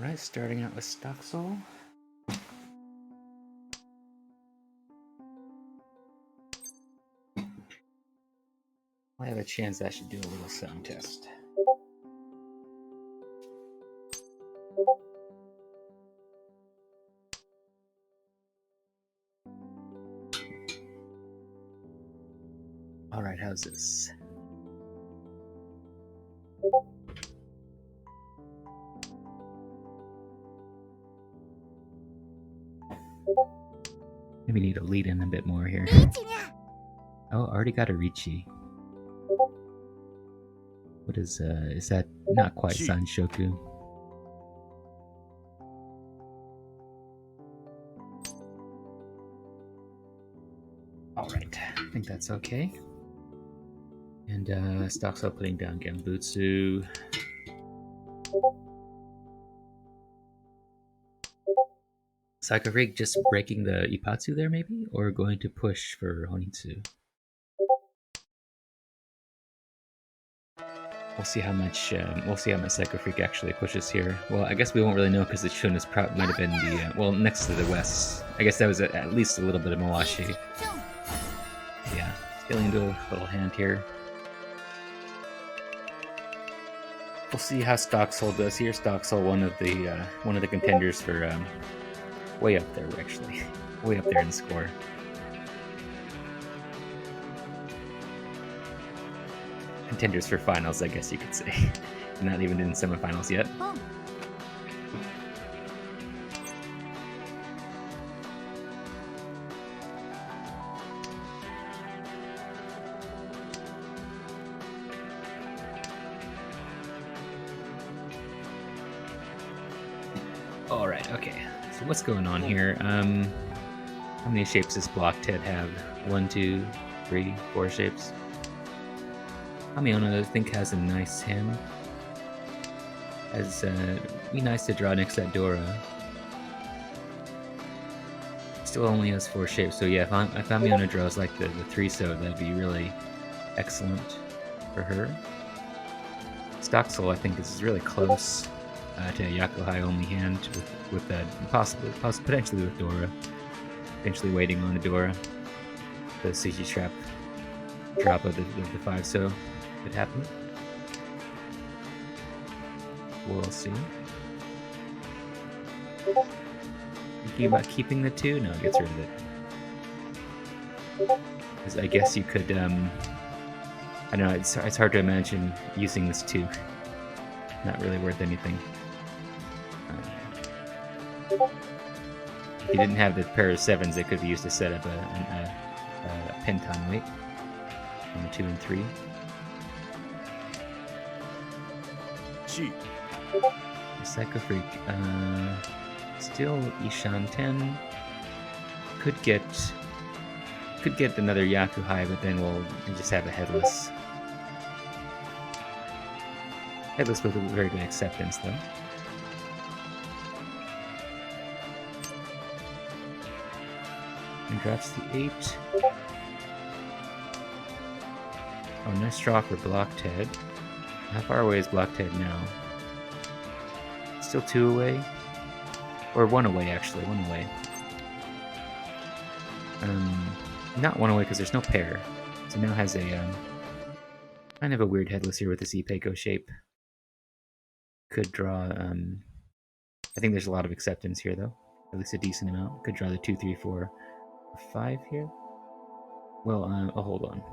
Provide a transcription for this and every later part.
Alright, starting out with Stocksoul. I have a chance I should do a little sound test. Alright, how's this? Maybe need to lead in a bit more here. Oh, already got a Richi. What is that not quite Sanshoku? Alright, I think that's okay. And Stocksoul putting down Gambutsu. Psycho Freak just breaking the Ipatsu there maybe? Or going to push for Honitsu? We'll see how much Psycho Freak actually pushes here. Well, I guess we won't really know because the Shun might have been the well next to the west. I guess that was at least a little bit of Mawashi. Yeah, scaling into a little hand here. We'll see how Stocksoul does here. Stocksoul, one of the contenders for way up there actually, way up there in score. Contenders for finals, I guess you could say. Not even in semifinals yet. Alright, okay. So what's going on here? How many shapes does Block Ted have? 1, 2, 3, 4 shapes. Kamiona, I think, has a nice hand. Be nice to draw next to that Dora. Still only has 4 shapes, so yeah, if Kamiona draws like the 3-so, that'd be really excellent for her. Stocksoul, I think, is really close to a Yakuhai only hand with that potentially with Dora. Potentially waiting on a Dora. The CG trap drop of the 5-so could happen. We'll see. Thinking about keeping the 2? No, it gets rid of it. Because I guess you could, I don't know, it's hard to imagine using this 2. Not really worth anything. If you didn't have the pair of 7s, it could be used to set up a Penton weight on the 2 and 3. Psycho Freak. Still Ishan 10. Could get another Yaku High, but then we'll just have a headless. Headless with a very good acceptance, though. And drops the 8. Oh, nice draw for Blocked Head. How far away is Blocked Head now? Still 2 away? Or 1 away, actually. 1 away. Not 1 away because there's no pair. So now has a kind of a weird headless here with this Ipeco shape. Could draw. I think there's a lot of acceptance here, though. At least a decent amount. Could draw the 2, 3, 4, 5 here. Well, oh, hold on.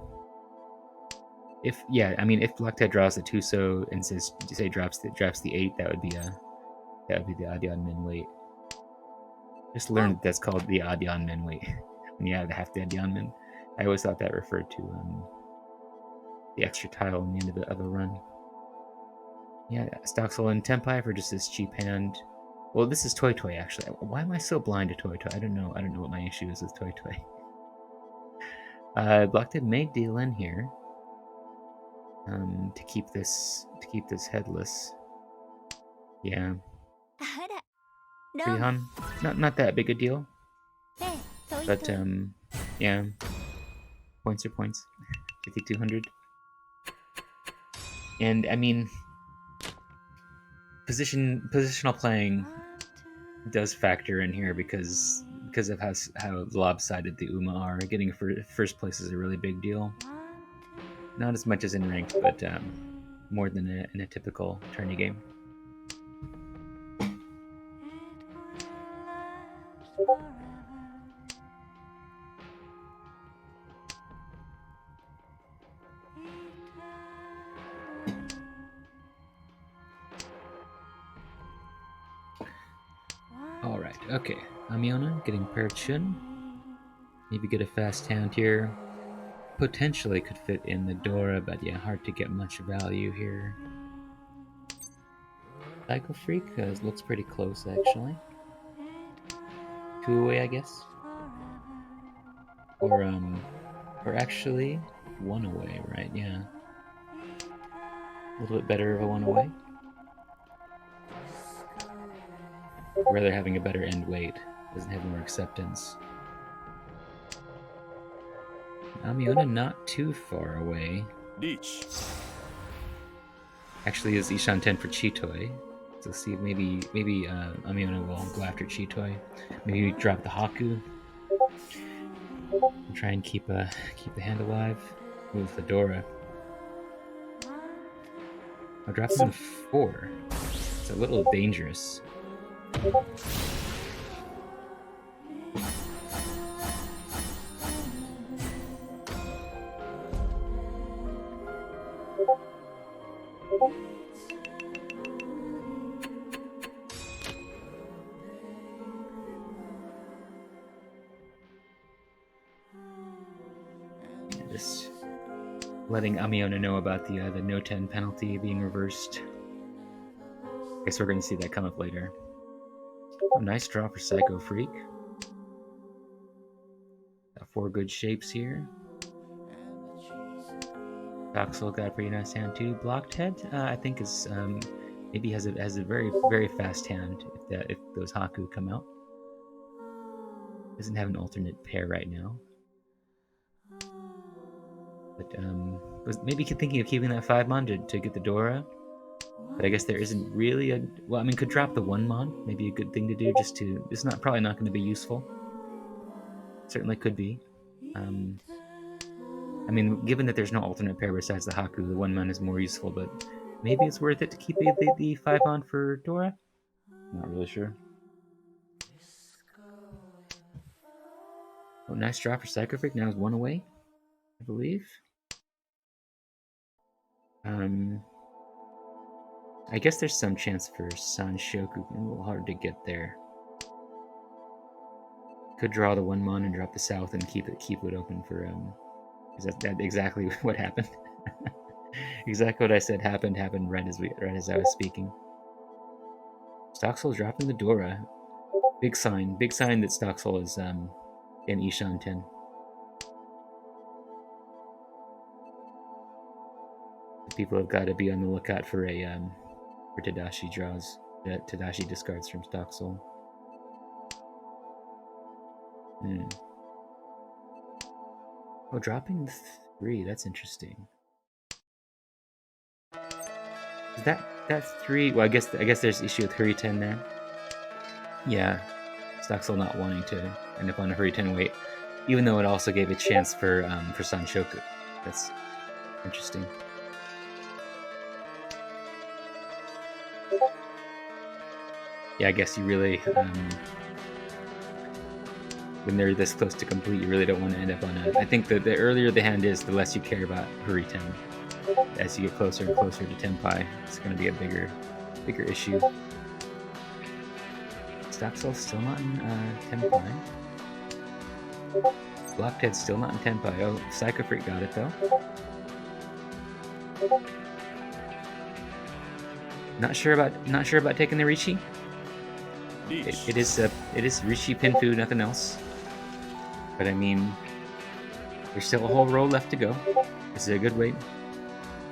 If Blocked Head draws the 2 so and says say drops the 8, that would be the Adion min weight. Just learned that that's called the Adion min weight. When you have half the Adion min. I always thought that referred to the extra tile in the end of a run. Yeah, Stoxel and Tempai for just this cheap hand. Well, this is Toy Toy, actually. Why am I so blind to Toy Toy? I don't know what my issue is with Toy Toy. Blocked Head may deal in here. To keep this headless. Yeah. Rihan, not that big a deal. But yeah. Points are points. 5,200. And I mean, positional playing does factor in here because of how lopsided the UMA are. Getting first place is a really big deal. Not as much as in ranked, but more than in a typical tourney game. Alright, okay. Amiona getting paired Shun. Maybe get a fast hand here. Potentially could fit in the Dora, but yeah, hard to get much value here. Psycho Freak looks pretty close, actually. 2 away, I guess. Or actually 1 away, right? Yeah. A little bit better of a 1 away. Rather having a better end weight. Doesn't have more acceptance. Amiona not too far away. Actually is Ishan 10 for Chitoy. So see if maybe Amiona will go after Chitoy. Maybe drop the Haku. And try and keep the hand alive. Move Fedora. I'll drop him 4. It's a little dangerous. Just letting Amiona know about the no 10 penalty being reversed. Guess we're going to see that come up later. Oh, nice draw for Psycho Freak. Got 4 good shapes here. Voxel got a pretty nice hand too. Blocked Head, I think is maybe has a very very fast hand if those Haku come out. Doesn't have an alternate pair right now. But was maybe thinking of keeping that 5 mon to get the Dora. But I guess there isn't really a... Well, I mean, could drop the 1 mon. Maybe a good thing to do just to... It's probably not going to be useful. Certainly could be. I mean, given that there's no alternate pair besides the Haku, the 1 mon is more useful, but maybe it's worth it to keep the 5 mon for Dora? Not really sure. Oh, nice draw for Psycho Freak. Now is 1 away, I believe. I guess there's some chance for Sanshoku. A little hard to get there. Could draw the 1 mon and drop the south and keep it open for Is that exactly what happened? Exactly what I said happened right as I was speaking. Stocksoul dropping the Dora. Big sign that Stocksoul is in Ishan 10. People have got to be on the lookout for Tadashi draws that Tadashi discards from Stocksoul. Oh, dropping 3. That's interesting. That's 3. Well, I guess there's issue with Hurry 10 there. Yeah, Stocksoul not wanting to end up on a Hurry 10 weight, even though it also gave a chance for Sanshoku. That's interesting. Yeah, I guess you really, when they're this close to complete, you really don't want to end up on a... I think that the earlier the hand is, the less you care about Hurry 10. As you get closer and closer to Tenpai, it's going to be a bigger issue. Stocksoul's still not in Tenpai. Blockhead's still not in Tenpai. Oh, Psycho Freak got it though. Not sure about taking the Rishi. It is Rishi Pinfu, nothing else. But I mean, there's still a whole row left to go. This is a good weight.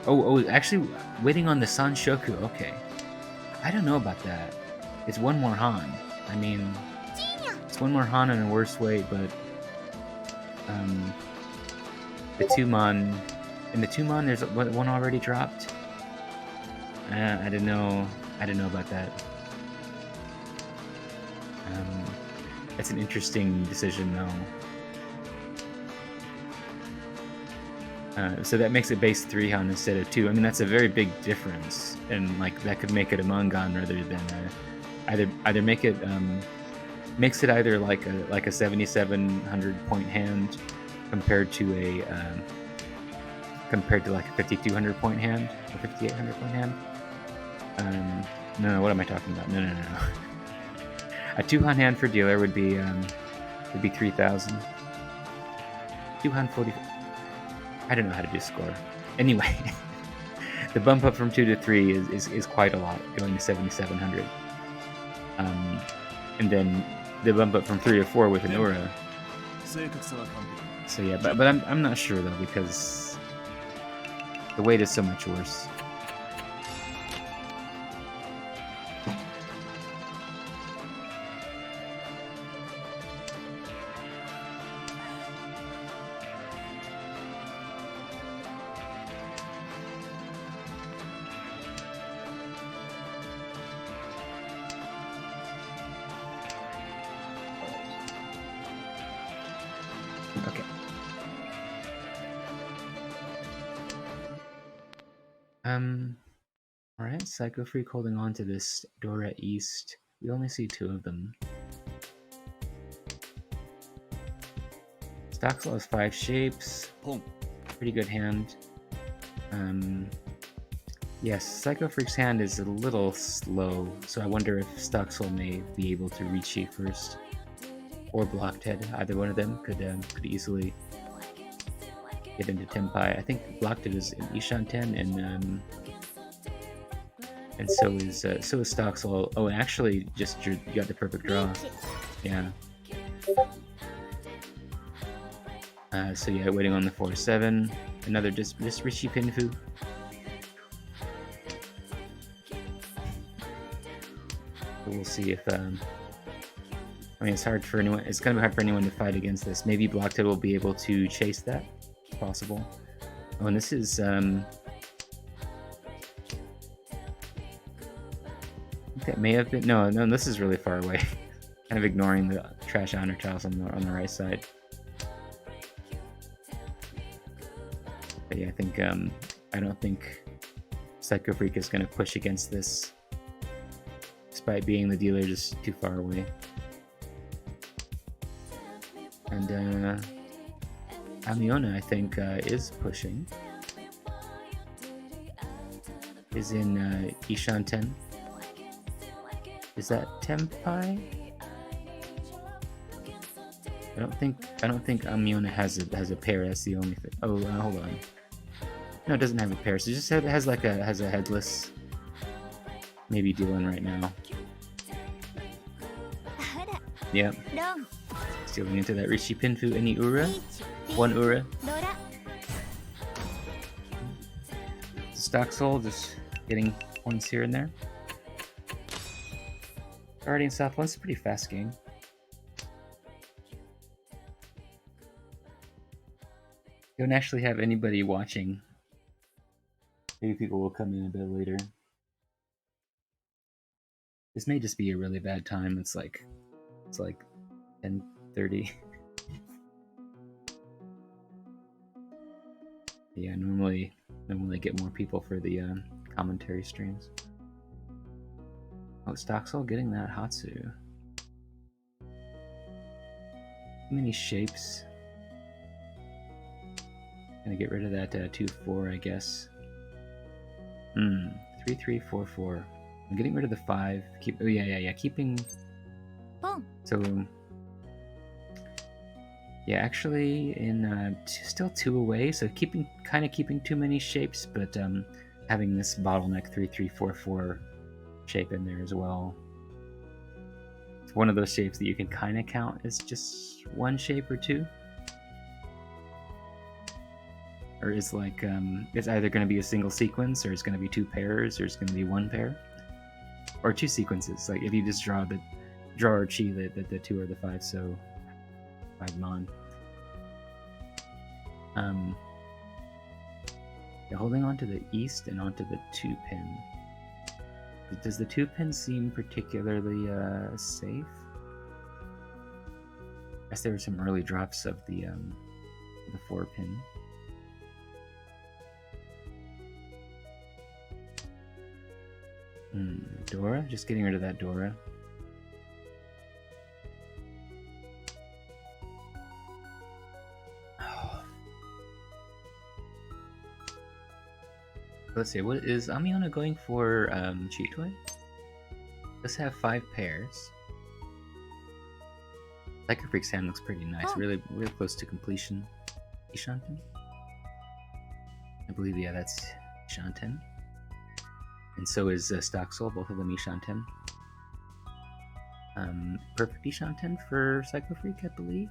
Oh, actually waiting on the Sanshoku. Okay, I don't know about that. It's one more Han. I mean, it's one more Han in a worse way, but the Tumon, in the Tumon, there's one already dropped. I don't know about that. That's an interesting decision, though. So that makes it base 3 Han instead of 2. I mean, that's a very big difference, and like that could make it a Mangan rather than either make it makes it either like a 7,700 point hand compared to like a 5,200 point hand or 5,800 point hand. No, what am I talking about? No. A 2-Han hand for dealer would be 3,000. 2-Han 40. I don't know how to do score. Anyway, the bump up from 2 to 3 is quite a lot, going to 7,700. And then the bump up from 3 to 4 with an Aura. So yeah, but I'm not sure though, because the weight is so much worse. Alright, Psycho Freak holding on to this Dora East. We only see 2 of them. Stocksoul has 5 shapes. Pretty good hand. Yes, Psycho Freak's hand is a little slow, so I wonder if Stocksoul may be able to reach you first. Or Blockhead. Either one of them could easily get into Tenpai. I think Blockhead is in Ishan 10, and so is Stocksoul. Oh, and actually, just you got the perfect draw. Yeah. So yeah, waiting on the 4-7. Another just Rishi Pinfu. We'll see if I mean, it's hard for anyone. It's gonna be hard for anyone to fight against this. Maybe Blockhead will be able to chase that. It's possible. Oh, and this is that may have been no. This is really far away. Kind of ignoring the trash honor tiles on the right side. But yeah, I think I don't think Psycho Freak is gonna push against this, despite being the dealer just too far away. And Amiona, I think, is pushing. Is in Ishan 10. Is that Tenpai? I don't think Amiona has a pair. That's the only thing. Oh, hold on. No, it doesn't have a pair. So it just has a headless. Maybe dealing right now. Yep. Stealing into that Rishi Pinfu. Any Ura? One Ura. Stock Soul just getting points here and there. Guardian South One's a pretty fast game. Don't actually have anybody watching. Maybe people will come in a bit later. This may just be a really bad time. It's like 10:30. Yeah, normally get more people for the commentary streams. Oh, Stocksoul getting that Hatsu. Too many shapes. Gonna get rid of that 2-4, I guess. 3-3-4-4. I'm getting rid of the 5. Keeping. So. Yeah, actually, in still 2 away. So keeping too many shapes, but having this bottleneck 3-3-4-4 shape in there as well. It's one of those shapes that you can kind of count as just one shape or two. Or is like, it's either going to be a single sequence, or it's going to be 2 pairs, or it's going to be 1 pair. Or 2 sequences. Like if you just draw or chi, the 2 or the 5, so 5 mon. Yeah, holding on to the east and onto the 2 pin. Does the 2 pin seem particularly safe? I guess there were some early drops of the 4 pin. Dora? Just getting rid of that Dora. Let's see, what is Amiona going for Cheatway? Let's have 5 pairs. Psycho Freak's hand looks pretty nice, really close to completion. Ishanten? I believe, yeah, that's Ishanten. And so is Stock Soul, both of them Ishanten. Perfect Ishanten for Psycho Freak, I believe.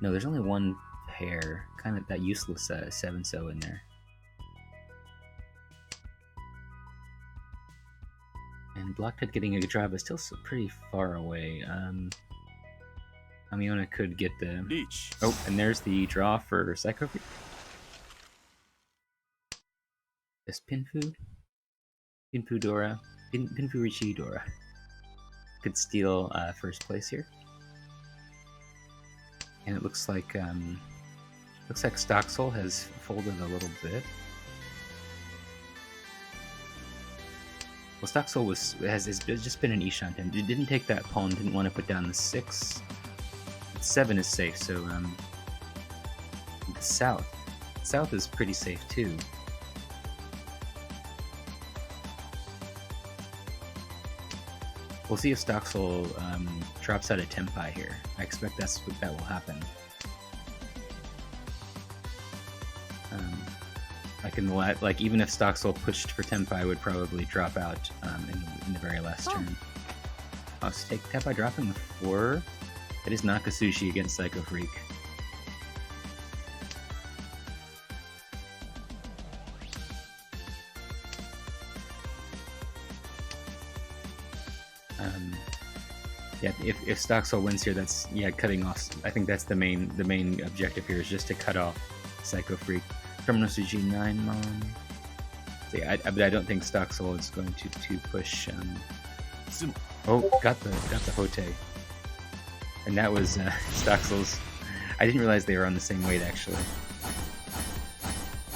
No, there's only 1 pair, kind of that useless 7-so in there. And Blockhead getting a draw, but still pretty far away. Amiona could get the... Leech. Oh, and there's the draw for Psycho Freak. This Pinfu Dora. Pinfu Rishi Dora. Could steal first place here. And it looks like Stock Soul has folded a little bit. Well, Stock Soul has just been an Ishanten. It didn't take that pawn, didn't want to put down the 6. 7 is safe, so the South is pretty safe too. We'll see if Stock Soul drops out of Tempai here. I expect that will happen. Like even if Stock Soul pushed for Tempai, would probably drop out in the very last turn. Oh, so take Tempai dropping the 4. It is Nakasushi against Psycho Freak. Yeah, if Stock Soul wins here, that's cutting off. I think that's the main objective here is just to cut off Psycho Freak. Terminal Suji 9 mon. See, but I don't think Stock Soul is going to push. Oh, got the Hote, and that was Stock Soul's. I didn't realize they were on the same weight actually.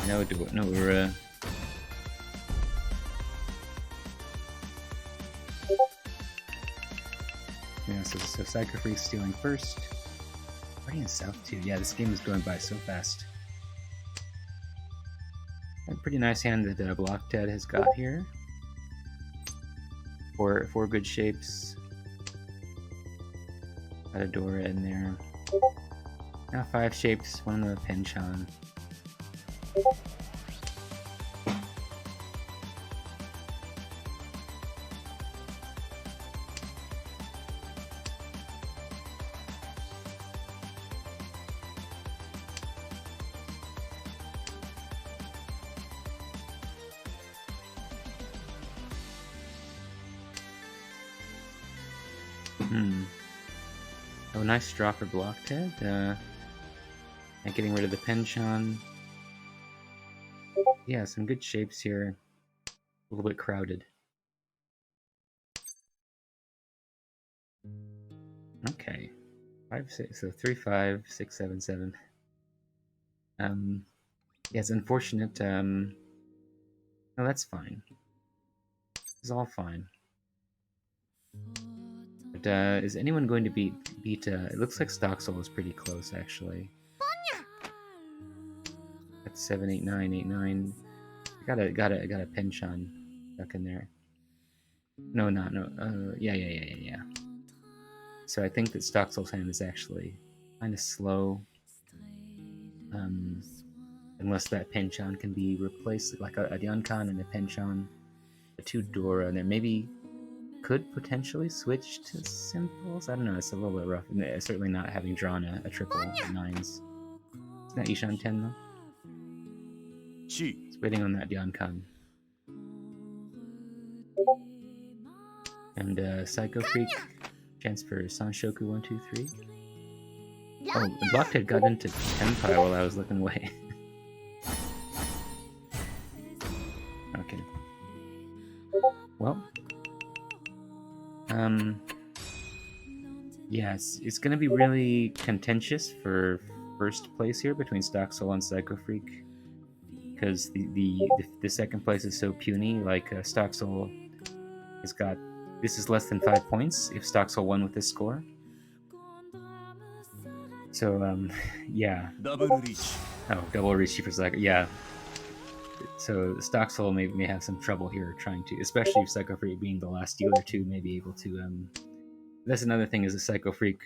No Ura. Yeah, so Psycho Freak stealing first. Guardian South too. Yeah, this game is going by so fast. A pretty nice hand that Blockhead has got here. Four good shapes. Got a Dora in there. Now 5 shapes, 1 of the Penchan. Oh, nice draw for Blockhead. And getting rid of the Penchant. Yeah, some good shapes here. A little bit crowded. Okay. 5, 6, so 3, 5, 6, 7, 7. Yeah, it's unfortunate. No, that's fine. It's all fine. But is anyone going to beat? It looks like Stocksoul is pretty close, actually. That's 7, 8, 9, 8, 9. Got a Penchant stuck in there. No, not no. Yeah. So I think that Stocksoul's hand is actually kind of slow. Unless that Penchant can be replaced, like a Diankan and a Penchant, a 2 Dora, and then maybe could potentially switch to simples. I don't know. It's a little bit rough. And certainly not having drawn a triple 9s. It's not Ishan 10 though. It's waiting on that Diankan. And Psycho Freak, chance for Sanshoku 1, 2, 3. Oh, the Blockhead got into Tenpai while I was looking away. Okay. Well. Yeah, it's gonna be really contentious for first place here between Stocksoul and Psycho Freak. Because the second place is so puny, like Stocksoul has got... This is less than 5 points if Stocksoul won with this score. So, yeah. Oh, double reach for Psycho. Yeah. So Stocksoul may have some trouble here trying to, especially if Psycho Freak being the last dealer too, may be able to. That's another thing is a Psycho Freak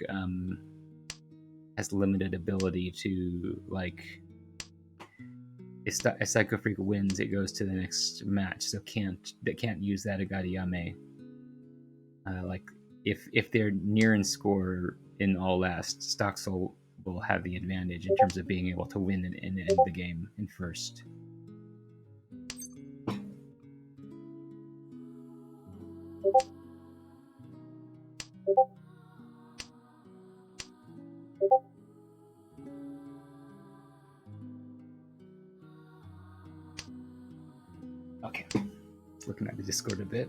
has limited ability to, like, if Psycho Freak wins, it goes to the next match, so can't use that Agariame. Like if they're near in score in all last, Stocksoul will have the advantage in terms of being able to win and end the game in first. Okay, looking at the Discord a bit.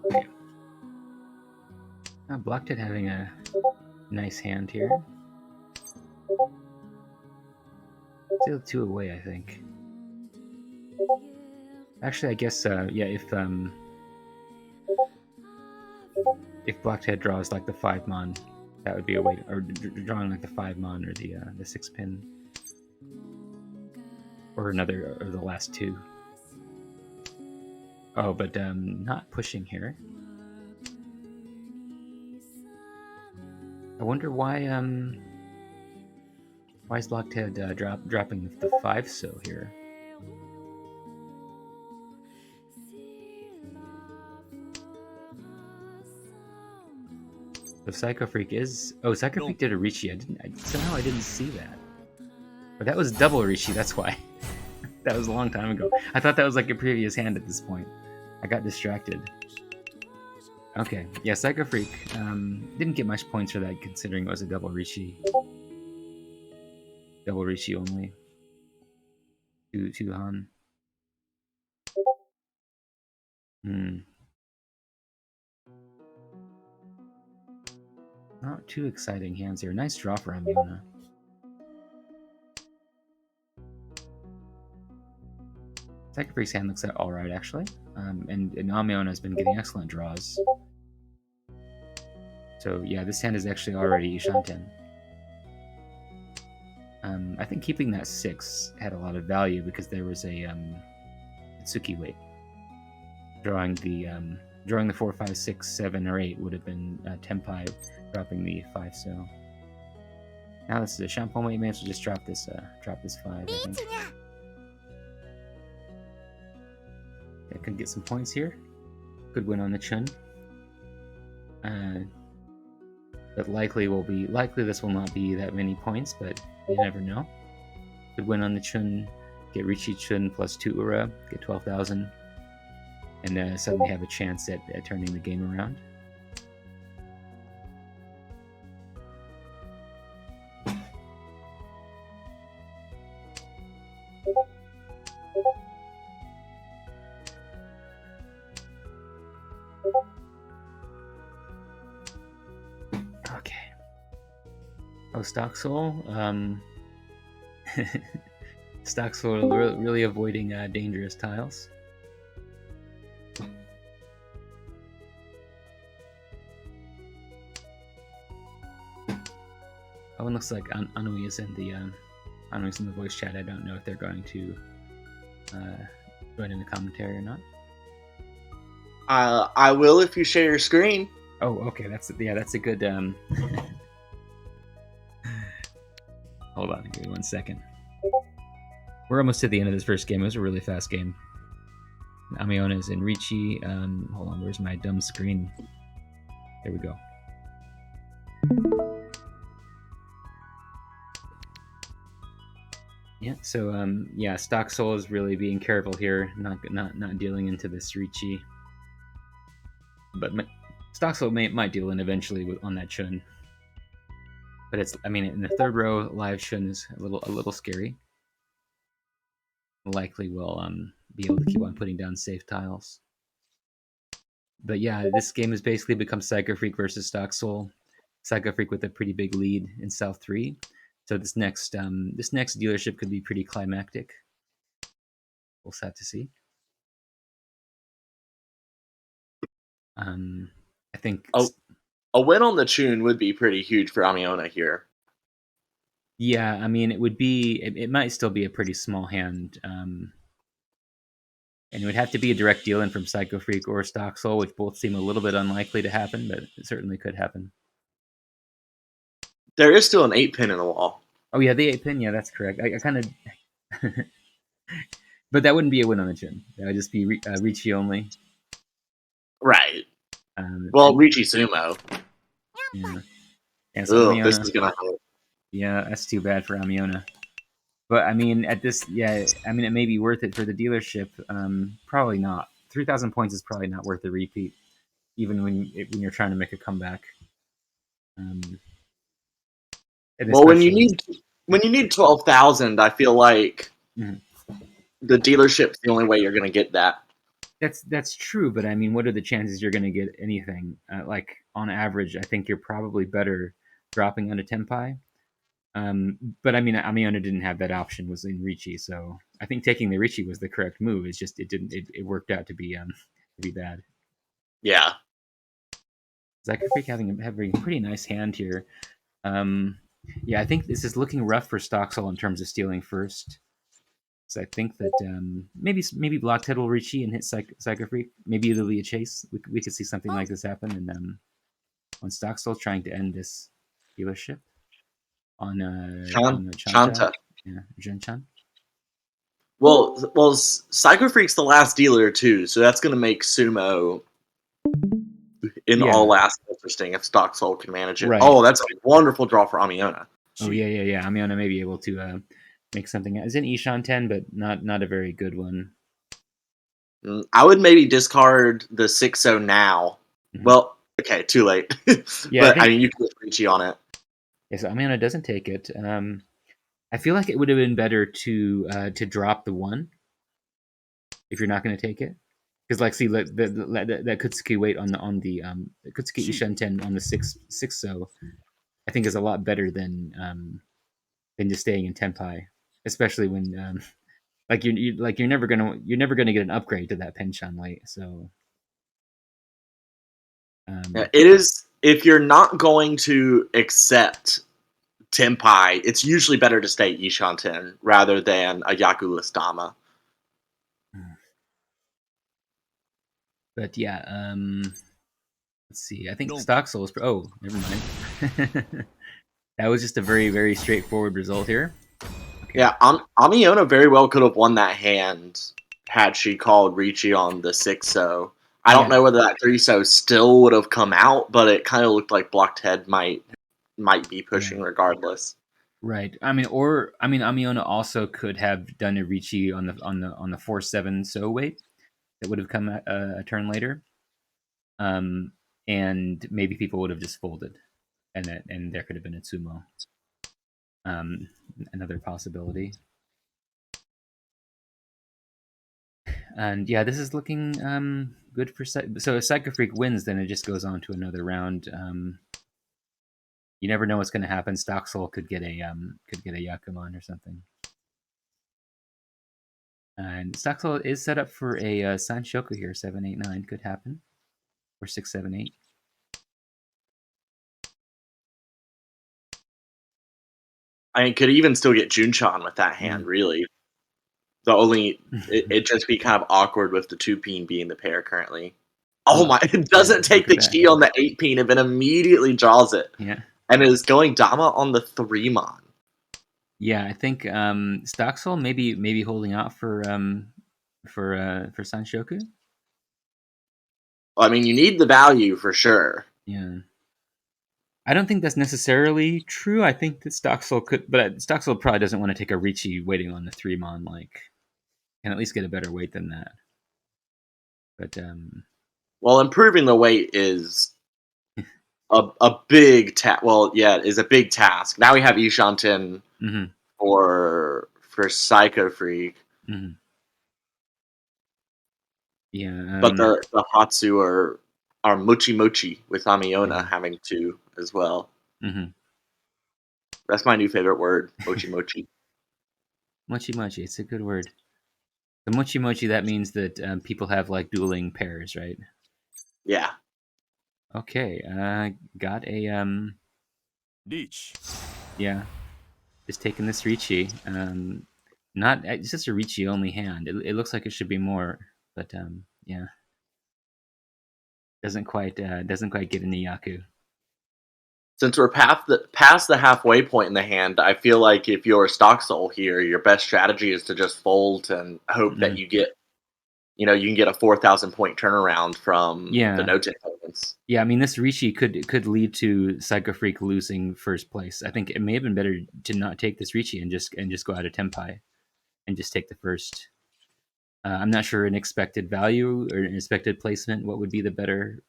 Okay. Blockhead having a nice hand here. Still 2 away, I think. Actually, I guess yeah. If Blockhead draws like the 5 mon, that would be a way. Or drawing like the 5 mon or the 6 pin, or the last 2. Oh, but not pushing here. I wonder why is Blockhead dropping the 5 so here? So Psycho Freak is... Oh, Psycho Freak did a Rishi. Somehow I didn't see that. But that was double Rishi, that's why. That was a long time ago. I thought that was like a previous hand at this point. I got distracted. Okay, yeah, Psycho Freak. Didn't get much points for that considering it was a double Rishi. Double Rishi only. 2 Han. Not too exciting hands here. Nice draw for Amiona. Psycho Freak's hand looks alright, actually. And Amiona has been getting excellent draws. So, yeah, this hand is actually already Ishanten. I think keeping that 6 had a lot of value because there was a Tsuki weight. Drawing the 4, 5, 6, 7, or 8 would have been Tenpai dropping the 5, so... Now this is a Shampoo weight, may as well just drop this 5, I think. I could get some points here. Could win on the Chun. But likely this will not be that many points, but you never know. Could win on the Chun. get Richi Chun plus 2 Ura, get 12,000, and suddenly have a chance at turning the game around. Okay. Oh, Stock Soul. Stock Soul really avoiding dangerous tiles. Oh, and looks like Anui is in the Anui's in the voice chat. I don't know if they're going to join in the commentary or not. I will if you share your screen. Oh, okay. That's a good. Hold on, give me 1 second. We're almost to the end of this first game. It was a really fast game. Amiona is in Richi. Hold on, where's my dumb screen? There we go. Yeah, so yeah, Stock Soul is really being careful here, not dealing into this Richi. But Stock Soul might deal in eventually on that Chun. But it's, I mean, in the third row, live Chun is a little scary. Likely will be able to keep on putting down safe tiles. But yeah, this game has basically become Psycho Freak versus Stock Soul. Psycho Freak with a pretty big lead in South 3. So this next dealership could be pretty climactic. We'll have to see. I think a win on the Chun would be pretty huge for Amiona here. Yeah, I mean, it would be. It might still be a pretty small hand, and it would have to be a direct deal in from Psycho Freak or Stock Soul, which both seem a little bit unlikely to happen, but it certainly could happen. There is still an 8-pin in the wall. Oh yeah, the 8-pin. Yeah, that's correct. I kind of. But that wouldn't be a win on the Chun. That would just be Richi only. Right. Well, Richi Sumo. Yeah. Yeah, so Ugh, this is gonna hurt. Yeah, that's too bad for Amiona. But I mean, at this, yeah, I mean, it may be worth it for the dealership. Probably not. 3,000 points is probably not worth a repeat, even when you're trying to make a comeback. Well, when you need 12,000, I feel like the dealership's the only way you're going to get that. That's true, but I mean, what are the chances you're going to get anything? Like on average, I think you're probably better dropping on a Tenpai. But I mean, Amiona didn't have that option, was in Richi, so I think taking the Richi was the correct move. It's just it worked out to be bad. Yeah. Psycho Freak having a pretty nice hand here. Yeah, I think this is looking rough for Stock Soul in terms of stealing first. So I think that maybe Blockhead will Richi and hit Psycho Freak. Maybe it'll be a chase. We could see something like this happen, and when Stock Soul's trying to end this dealership on Chanta. Yeah, Jenchan. Well, Psycho Freak's the last dealer too, so that's going to make Sumo in all aspects interesting if Stock Soul can manage it. Right. Oh, that's a wonderful draw for Amiona. Oh yeah. Amiona may be able to make something. It's an Ishan 10, but not a very good one. I would maybe discard the 6-0 now. Mm-hmm. Well, okay, too late. Yeah, but I mean, you can put Richi on it. Yeah, so Amiona doesn't take it. I feel like it would have been better to drop the 1 if you're not going to take it, because like see that Kutsuki weight on the Kutsuki Ishan 10 on the 6 so I think is a lot better than just staying in Tenpai, especially when like you're never gonna get an upgrade to that Penshan weight. So it is, if you're not going to accept Tenpai, it's usually better to stay Ishan 10 rather than a Yaku Dama. But yeah, let's see. I think Stock Soul is. Oh, never mind. That was just a very, very straightforward result here. Okay. Yeah, Amiona very well could have won that hand had she called Richi on the 6-0. I don't know whether that 3-0 still would have come out, but it kind of looked like Blocked Head might be pushing regardless. Right. Amiona also could have done a Ricci on the 4/7 so weight that would have come a turn later, and maybe people would have just folded, and there could have been a Tsumo. Another possibility. And yeah, this is looking good for so if Psycho Freak wins, then it just goes on to another round. You never know what's going to happen. Stocksoul could get a Yakuman or something. And Stocksoul is set up for a Sanshoku here. 7-8-9 could happen, or 6-7-8. I mean, could even still get Junchan with that hand. Really, the only it just be kind of awkward with the 2-peen being the pair currently. Oh my! It doesn't take the key on the 8-peen and then immediately draws it. Yeah. And is going Dama on the 3-mon. Yeah, I think Stocksoul maybe holding out for Sanshoku. Well, I mean, you need the value for sure. Yeah. I don't think that's necessarily true. I think that Stocksoul could, but Stocksoul probably doesn't want to take a Ricci waiting on the 3-mon. Like, can at least get a better weight than that. But well, improving the weight is a big task. Well, yeah, is a big task. Now we have Ishanten for Psycho Freak. Yeah, but the Hatsu are Mochi Mochi with Amiona having to as well. That's my new favorite word, Mochi Mochi. Mochi Mochi, it's a good word. The Mochi Mochi, that means that people have like dueling pairs, right? Yeah. Okay, got a Reach. Yeah, just taking this Ricci. Not it's just a Ricci only hand. It looks like it should be more, but yeah, doesn't quite get in the Yaku. Since we're past the halfway point in the hand, I feel like if you're a Stocksoul here, your best strategy is to just fold and hope that you get, you can get a 4,000 point turnaround from the no-take elements. Yeah, I mean, this Ricci could lead to Psycho Freak losing first place. I think it may have been better to not take this Ricci and just go out of Tenpai, and just take the first. I'm not sure an expected value or an expected placement what would be the better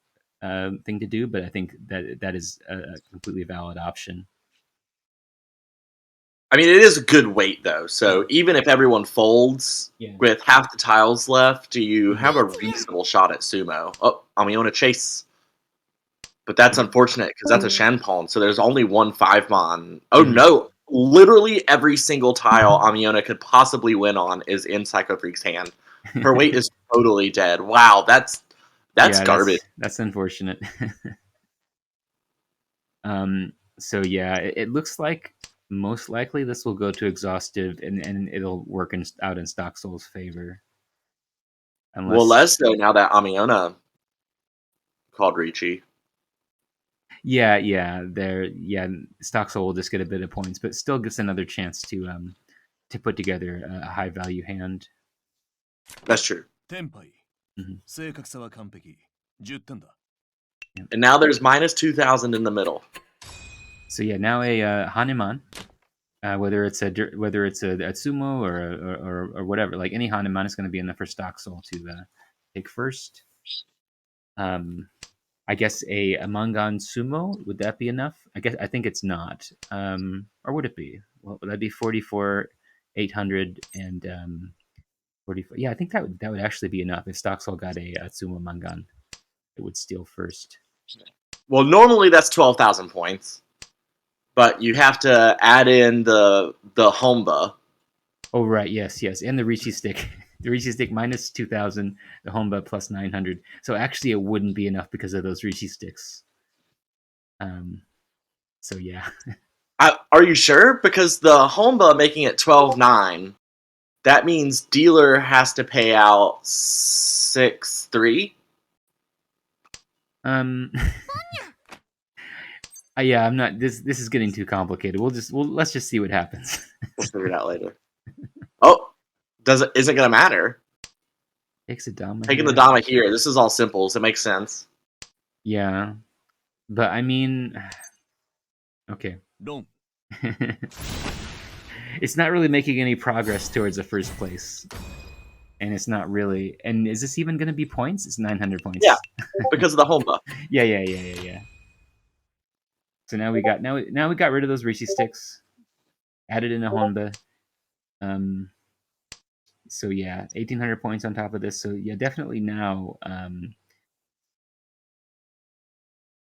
thing to do, but I think that is a completely valid option. I mean, it is a good weight though. So even if everyone folds with half the tiles left, you have a reasonable shot at sumo. Oh, Amiona chase. But that's unfortunate because that's a Shenpon, so there's only one 5-mon. Oh no! Literally every single tile Amiona could possibly win on is in Psycho Freak's hand. Her weight is totally dead. Wow, that's garbage. That's unfortunate. So yeah, it looks like most likely this will go to exhaustive, and it'll work out in Stocksoul's favor. Well, less so now that Amiona called Ricci. Yeah, Stocksoul will just get a bit of points, but still gets another chance to put together a high value hand. That's true. Tenpai. And now there's minus 2,000 in the middle. So yeah, now a Hanuman, whether it's a sumo or whatever, like any Hanuman is going to be enough for Stocksoul to take first. I guess a Mangan sumo, would that be enough? I think it's not. Or would it be? Well, that'd be 44, 800 and 44. Yeah, I think that would actually be enough. If Stocksoul got a sumo Mangan, it would steal first. Well, normally that's 12,000 points, but you have to add in the Homba. Oh right, yes, and the Ricci stick. The Ricci stick minus 2,000, the Homba plus 900. So actually, it wouldn't be enough because of those Ricci sticks. So yeah. Are you sure? Because the Homba making it 12,900, that means dealer has to pay out 6,300. Yeah, I'm not. This is getting too complicated. Let's just see what happens. We'll figure it out later. Oh, isn't gonna matter. Takes a Dama. Taking the Dama here. This is all simples. It makes sense. Yeah, but I mean, okay. Don't. It's not really making any progress towards the first place. And it's not really. And is this even going to be points? It's 900 points. Yeah, because of the home buff. Yeah. So now we got rid of those Rishi sticks, added in a Honda. So yeah, 1,800 points on top of this. So yeah, definitely now.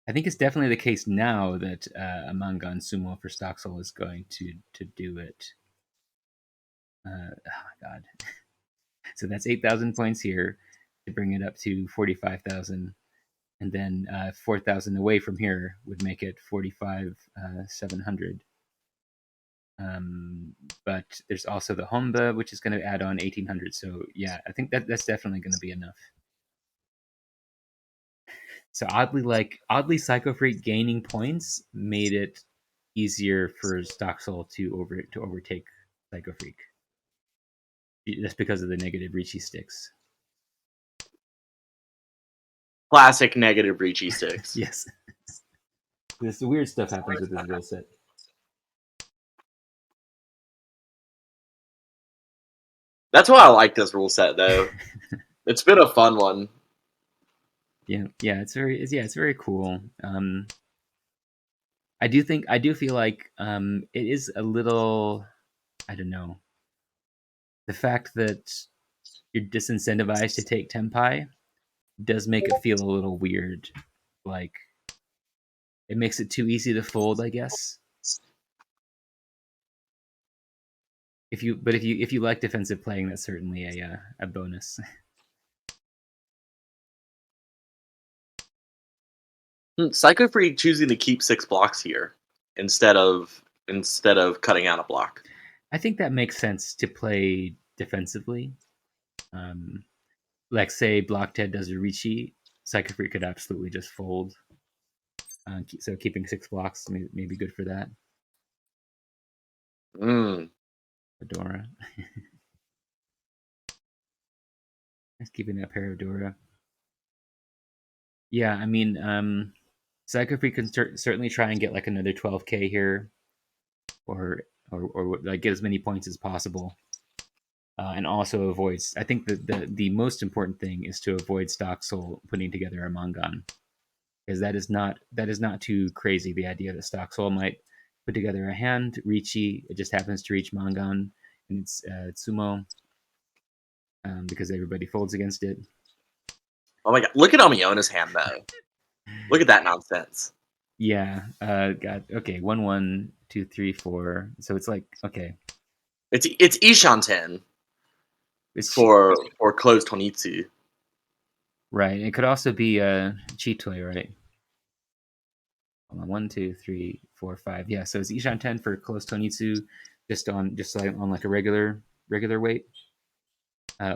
I think it's definitely the case now that a Mangan Sumo for Stock Soul is going to do it. Oh my god! So that's 8,000 points here to bring it up to 45,000, and then 4,000 away from here would make it 45,700. But there's also the Honda, which is going to add on 1,800. So yeah, I think that's definitely going to be enough. So oddly, Psycho Freak gaining points made it easier for Stock Soul to overtake Psycho Freak, just because of the negative Ricci sticks. Classic negative Ricci sticks. Yes. This weird stuff happens with this rule set. That's why I like this rule set, though. It's been a fun one. Yeah, it's very cool. I do feel like it is a little, I don't know, the fact that you're disincentivized to take Tempai does make it feel a little weird. Like, it makes it too easy to fold, I guess. If you like defensive playing, that's certainly a bonus. Psycho Freak choosing to keep 6 blocks here instead of cutting out a block. I think that makes sense to play defensively. Like, say Block Ted does a Ricci, Psycho Freak could absolutely just fold. So keeping 6 blocks may be good for that. Fedora. Just keeping a pair of Dora. Yeah, I mean, Psycho Freak can certainly try and get like another 12k here, or like get as many points as possible, and also avoids. I think the most important thing is to avoid Stock Soul putting together a Mangan, because that is not too crazy. The idea that Stock Soul might put together a hand Ricci, it just happens to reach Mangan, and it's Sumo, because everybody folds against it. Oh my god! Look at Amiona's hand, though. Look at that nonsense. Yeah. God. Okay. 1, 1, 2, 3, 4. So it's like, okay. It's Ishanten. It's for closed Honitsu. Right. It could also be Chitoi, right? 1, 2, 3, 4, 5. Yeah. So it's Ishanten for closed Tonitsu, just on like a regular weight,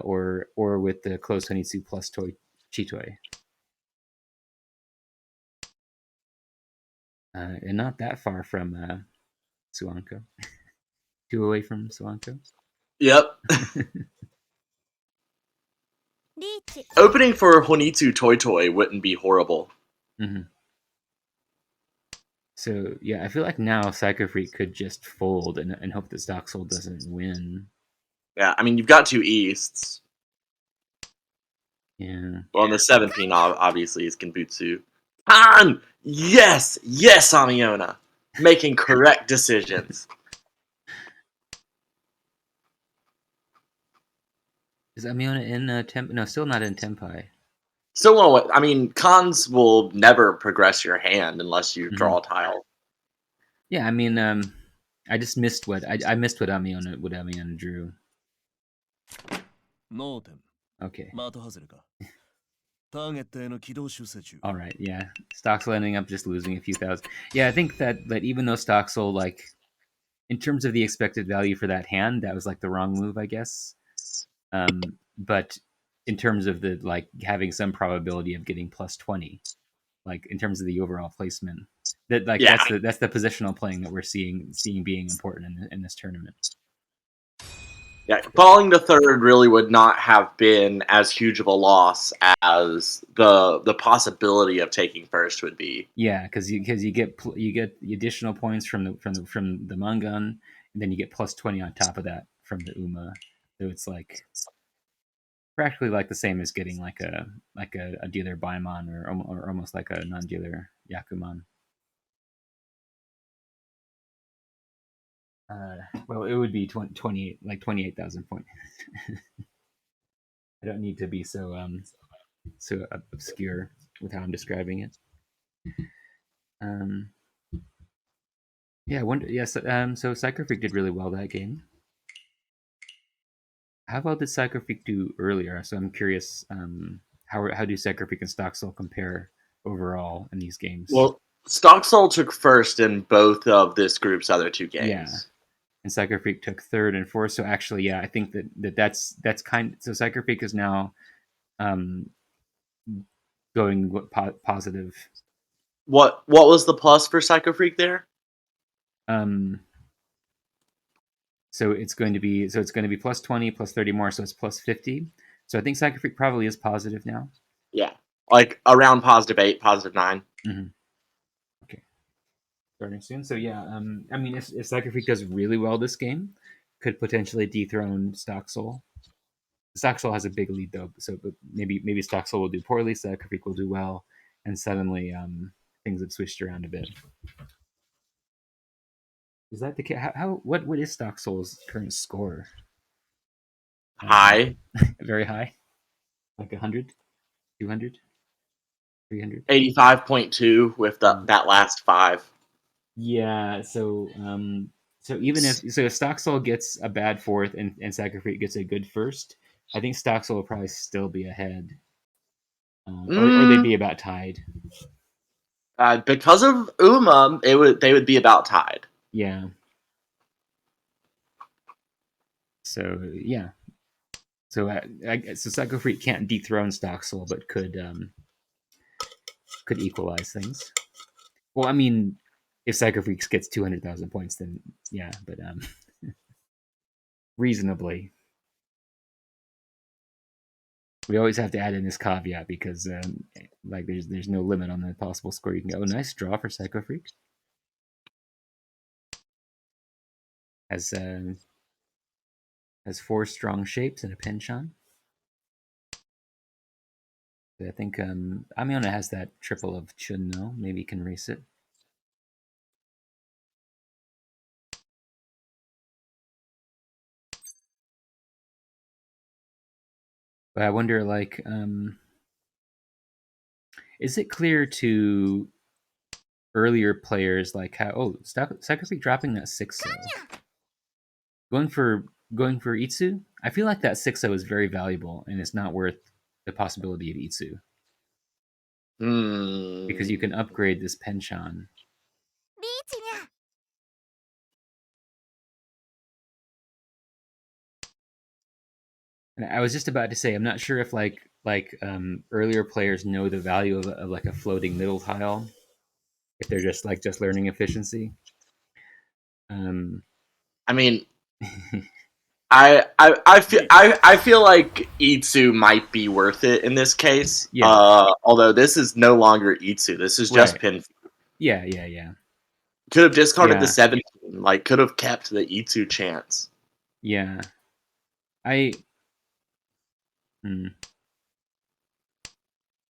or with the closed Tonitsu plus Chitoi. And not that far from Suanko. 2 away from Suanko. Yep. Opening for Honitsu Toy wouldn't be horrible. Mm-hmm. So yeah, I feel like now Psycho Freak could just fold and hope that Stock Soul doesn't win. Yeah, I mean, you've got 2 Easts. Yeah. Well, and the 17 obviously is Genbutsu. Kan! Yes! Yes, Amiona! Making correct decisions. Is Amiona in Temp? No, still not in Tempai. Still want to. I mean, cons will never progress your hand unless you draw a tile. Yeah, I mean, I just missed what I missed what Amiona drew. Okay. All right, yeah. Stoxel ending up just losing a few thousand. Yeah, I think that even though Stoxel, like, in terms of the expected value for that hand, that was like the wrong move, I guess. But in terms of the like having some probability of getting plus 20, like in terms of the overall placement, that's the positional playing that we're seeing being important in this tournament. Yeah, falling to third really would not have been as huge of a loss as the possibility of taking first would be. Yeah, because you get the additional points from the Mangan, and then you get plus 20 on top of that from the Uma. So it's like practically like the same as getting like a dealer Baimon or almost like a non-dealer Yakuman. Well, it would be 28,000 points. I don't need to be so obscure with how I'm describing it. Yeah, I wonder. Yes, so Psycho Freak did really well that game. How well did Psycho Freak do earlier? So I'm curious. How do Psycho Freak and Stock Soul compare overall in these games? Well, Stock Soul took first in both of this group's other two games. Yeah, and Psycho Freak took third and fourth. So actually, yeah, I think that's kind. So Psycho Freak is now going positive. What was the plus for Psycho Freak there? So it's going to be plus 20 plus 30 more, so it's plus 50. So I think Psycho Freak probably is positive now. Yeah, like around positive 8, positive 9. Mm-hmm. Okay, starting soon. So yeah, I mean, if Psycho Freak does really well this game, could potentially dethrone Stock Soul. Stock Soul has a big lead though, so maybe Stock Soul will do poorly, Psycho Freak will do well, and suddenly things have switched around a bit. Is that the case? What is Stock Soul's current score? High. Very high, like 100, 200, 300. 85.2 with that last 5. Yeah, so even if Stock Soul gets a bad fourth and Psycho Freak gets a good first, I think Stock Soul will probably still be ahead, or they'd be about tied. Because of Uma, they would be about tied. Yeah. So yeah. So so Psycho Freak can't dethrone Stock Soul, but could equalize things. Well, I mean, if Psycho Freaks gets 200,000 points, then yeah, but reasonably. We always have to add in this caveat because like there's no limit on the possible score you can get. Oh, nice draw for Psycho Freak. Has 4 strong shapes and a penchant. I think Amiona has that triple of Chun though. Maybe he can race it. But I wonder, like, is it clear to earlier players like how Psycho Freak dropping that 6-0, going for Itsu? I feel like that 6-0 is very valuable and it's not worth the possibility of Itsu. Because you can upgrade this penchant. And I was just about to say, I'm not sure if like earlier players know the value of like a floating middle tile, if they're just learning efficiency. I mean, I feel like Itsu might be worth it in this case. Yeah. Although this is no longer Itsu, this is just Pin. Yeah. Could have discarded the 17. Like, could have kept the Itsu chance. Yeah.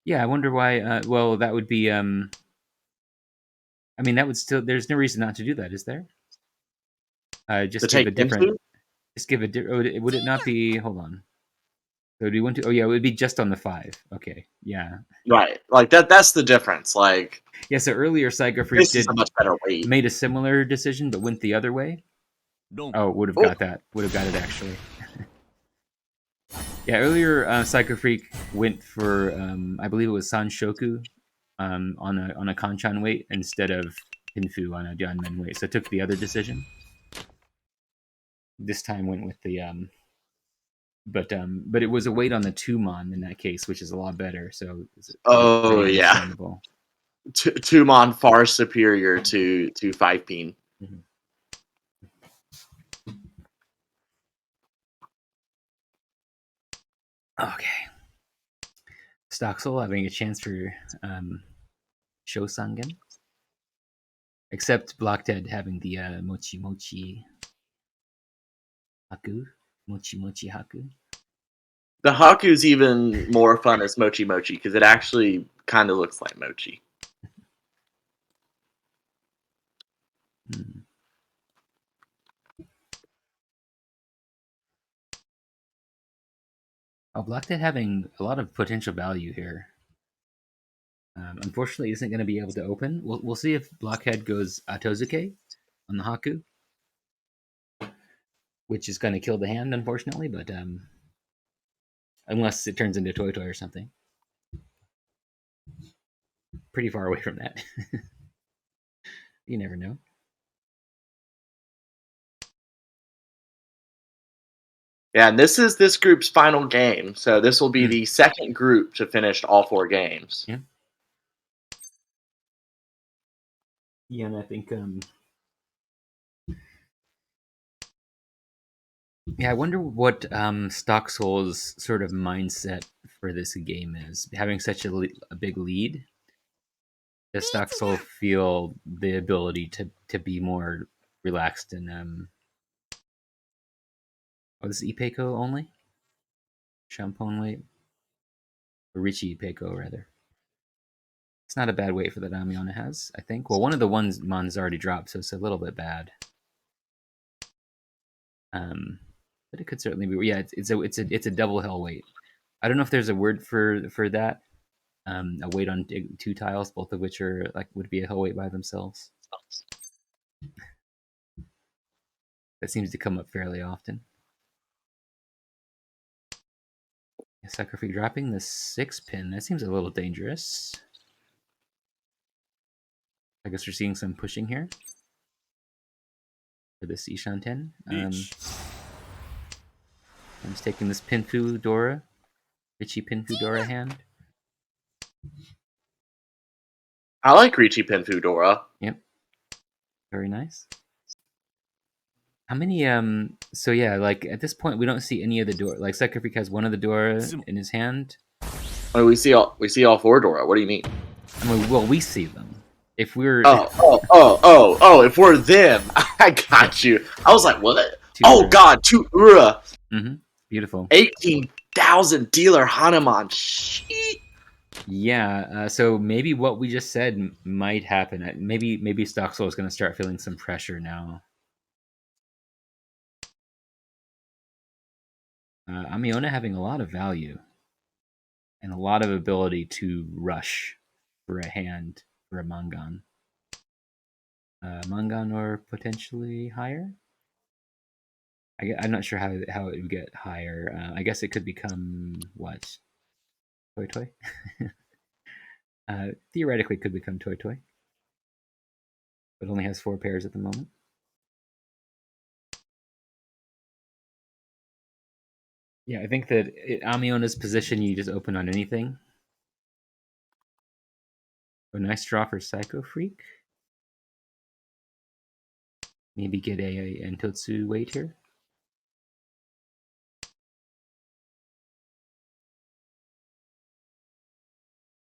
Yeah, I wonder why. Well, that would be. I mean, that would still. There's no reason not to do that, is there? Just give a different. Into? Just give a different. Would it not be? Hold on. So do you want to? Oh yeah, it would be just on the 5. Okay, yeah. Right, like that. That's the difference. Like, yeah. So earlier, Psycho Freak did a much better weight. Made a similar decision, but went the other way. Oh, would have got that. Would have got it actually. Yeah, earlier Psycho Freak went for I believe it was Sanshoku on a Kanchan weight instead of Pinfu on a Janmen weight. So took the other decision. This time went with the but it was a weight on the 2-mon in that case, which is a lot better. So yeah, 2-mon far superior to 5-pin. Mm-hmm. Okay. Stoxel having a chance for Shosangen. Except Blockhead having the Mochi Mochi Haku. Mochi Mochi Haku. The Haku's even more fun as Mochi Mochi because it actually kind of looks like mochi. Oh, Blockhead having a lot of potential value here. Unfortunately, isn't going to be able to open. We'll see if Blockhead goes Atozuke on the Haku, which is going to kill the hand, unfortunately. But unless it turns into Toy Toy or something, pretty far away from that. You never know. Yeah, and this is this group's final game, so this will be the second group to finish all 4 games. Yeah. Yeah, and I think yeah, I wonder what Stocksoul's sort of mindset for this game is. Having such a big lead, does Stocksoul feel the ability to be more relaxed and oh, this is Ipeco only? Champon weight? Or Richie Ipeco, rather. It's not a bad weight for that Amiona has, I think. Well, one of the ones Mon's already dropped, so it's a little bit bad. But it could certainly be. Yeah, it's a double hell weight. I don't know if there's a word for that. A weight on 2 tiles, both of which are would be a hell weight by themselves. That seems to come up fairly often. Sacrifice dropping the 6 pin. That seems a little dangerous. I guess we're seeing some pushing here for this Ishanten. I'm just taking this Pinfu Dora, Richie Pinfu Dora hand. I like Richie Pinfu Dora. Yep, very nice. How many? So yeah, like at this point, we don't see any of the Dora. Like Sacrifice has one of the Dora in his hand. Oh, we see all 4 Dora. What do you mean? I mean, well, we see them. If we're if we're them, I got you. I was like, what? God, 2 Ura. Beautiful. 18,000 dealer Hanuman. Shit. Yeah, so maybe what we just said might happen. Maybe Stocksoul is going to start feeling some pressure now. Amiona having a lot of value and a lot of ability to rush for a hand for a Mangan. Mangan or potentially higher? I'm not sure how it would get higher. I guess it could become what? Toy Toy? Theoretically, it could become Toy Toy. But only has 4 pairs at the moment. Yeah, I think that Amiona's position, you just open on anything. A nice draw for Psycho Freak. Maybe get a Entotsu weight here.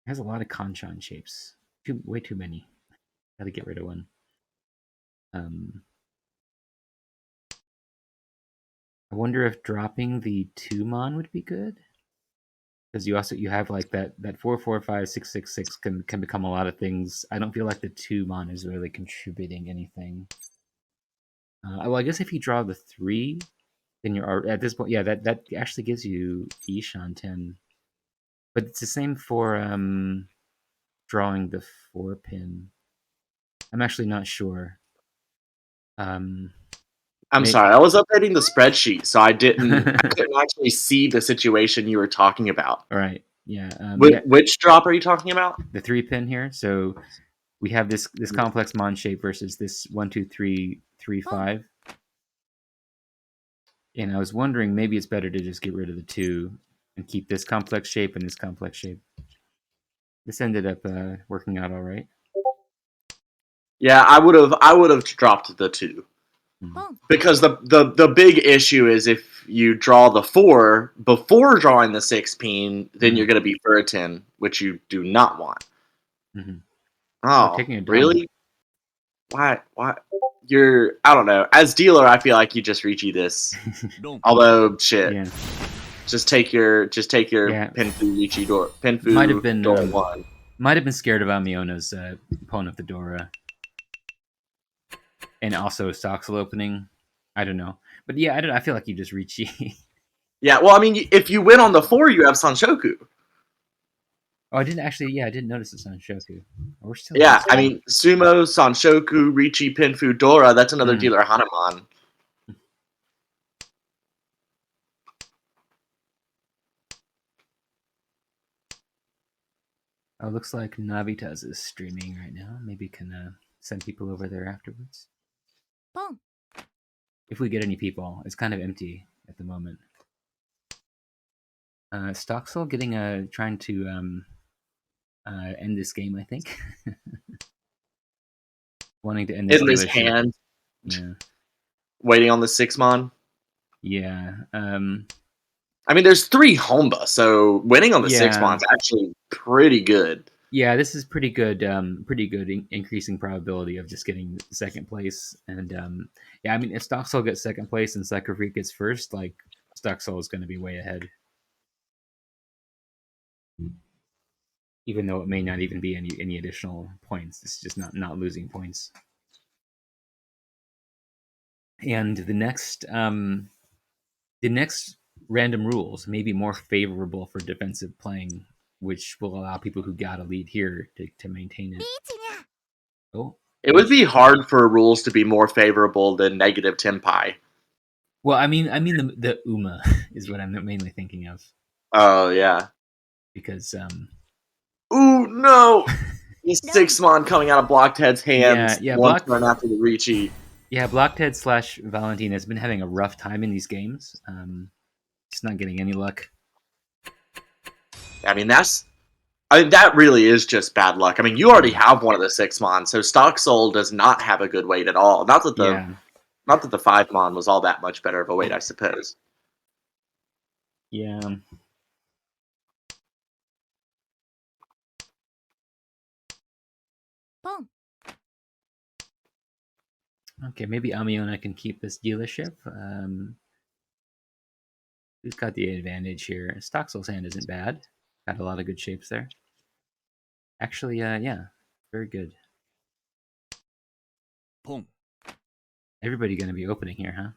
It has a lot of Kanchan shapes. Way too many. Gotta get rid of one. I wonder if dropping the 2-mon would be good. Because you have like that 445-666 can become a lot of things. I don't feel like the 2-mon is really contributing anything. Well, I guess if you draw the 3, then you're at this point. Yeah, that actually gives you Ishanten, but it's the same for drawing the 4 pin. I'm actually not sure. I'm sorry, I was updating the spreadsheet, so I couldn't actually see the situation you were talking about. All right. Yeah. Which drop are you talking about? The 3 pin here. So we have this complex mon shape versus this 1, 2, 3, 3, 5. And I was wondering maybe it's better to just get rid of the 2 and keep this complex shape and this complex shape. This ended up working out all right. Yeah, I would have dropped the 2. Because the big issue is if if you draw the 4 before drawing the 6 peen, then you're going to be for a 10, which you do not want. Oh, taking a really? Why? You're, I don't know. As dealer, I feel like you just Ricci this. Although, shit. Yeah. Just take your Penfu Ricci door. Penfu Might have been door 1. Might have been scared of Amiona's opponent of the Dora. And also Stoxel opening. I don't know. But yeah, I feel like you just Ricci. Yeah, well, I mean, if you win on the 4, you have Sanshoku. Oh, I didn't notice it's on Shoku. We're still. Yeah, I mean, Sumo, Sanshoku, Ricci, Penfu, Dora, that's another dealer Hanuman. Oh, looks like Navitas is streaming right now. Maybe can send people over there afterwards. Boom. If we get any people, it's kind of empty at the moment. Stoxel getting trying to end this game, I think. Wanting to end this in this dealership. hand. Yeah. Waiting on the 6-mon. Yeah. I mean, there's 3 Homba, so winning on the 6-mon is actually pretty good. Yeah, this is pretty good. Pretty good increasing probability of just getting second place. And yeah, I mean, if Stoxel gets second place and Psycho Freak gets first, like Stoxel is going to be way ahead. Even though it may not even be any additional points, it's just not losing points. And the next random rules may be more favorable for defensive playing, which will allow people who got a lead here to maintain it. Oh, it would be hard for rules to be more favorable than negative Tenpai. Well, I mean the Uma is what I'm mainly thinking of. Oh yeah. Because ooh no, he's 6-mon coming out of Blocked Head's hands. Yeah, one turn after the Ricci. Yeah, Blocked Head / Valentine has been having a rough time in these games. Just not getting any luck. I mean, that really is just bad luck. I mean, you already have one of the 6-mon, so Stoxel does not have a good weight at all. Not that the 5-mon was all that much better of a weight, I suppose. Yeah. Boom. Okay, maybe Amiona can keep this dealership. Who's got the advantage here? Stoxel's hand isn't bad. Got a lot of good shapes there. Actually, yeah, very good. Boom. Everybody going to be opening here,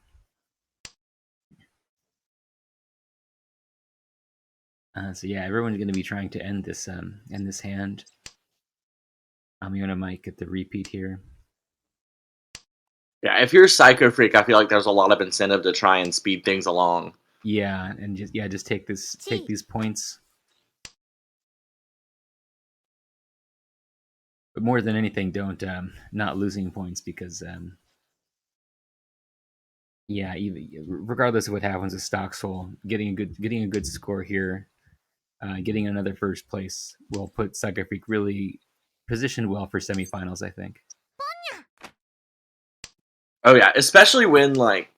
huh? So yeah, everyone's going to be trying to end this hand. Amiona might get the repeat here. Yeah, if you're Psycho Freak, I feel like there's a lot of incentive to try and speed things along. Yeah, and just take these points. But more than anything, don't not losing points because yeah, even regardless of what happens with Stoxel, getting a good score here, getting another first place will put Psycho Freak really positioned well for semifinals, I think. Oh yeah, especially when like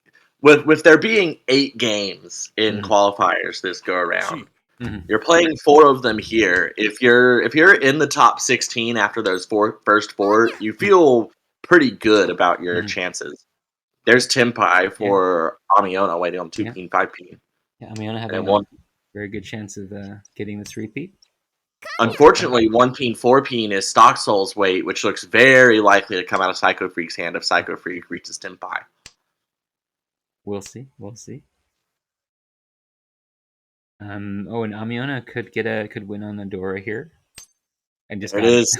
with there being 8 games in qualifiers this go around. You're playing 4 of them here. If you're in the top 16 after those first 4, you feel pretty good about your chances. There's Tenpai for Amiona waiting on 2-peen, 5-peen. Yeah, Amiona having a very good chance of getting this repeat. Unfortunately, 1-peen, 4-peen is Stoxel's weight, which looks very likely to come out of Psycho Freak's hand if Psycho Freak reaches Tenpai. We'll see. And Amiona could win on the Dora here. And just there it is.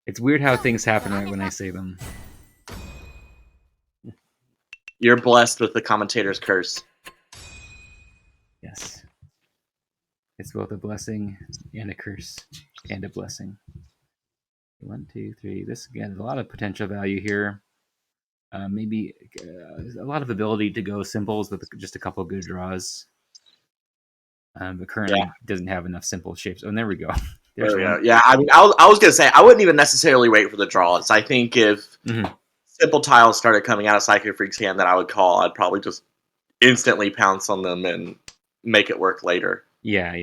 It's weird how things happen right when I say them. You're blessed with the commentator's curse. Yes. It's both a blessing and a curse and a blessing. 1, 2, 3. This again, a lot of potential value here. Maybe a lot of ability to go simples with just a couple of good draws. But currently doesn't have enough simple shapes. Oh, and there we go. There we go. Yeah, I mean, I was gonna say I wouldn't even necessarily wait for the draws. I think if simple tiles started coming out of Psycho Freak's hand that I would call, I'd probably just instantly pounce on them and make it work later. Yeah.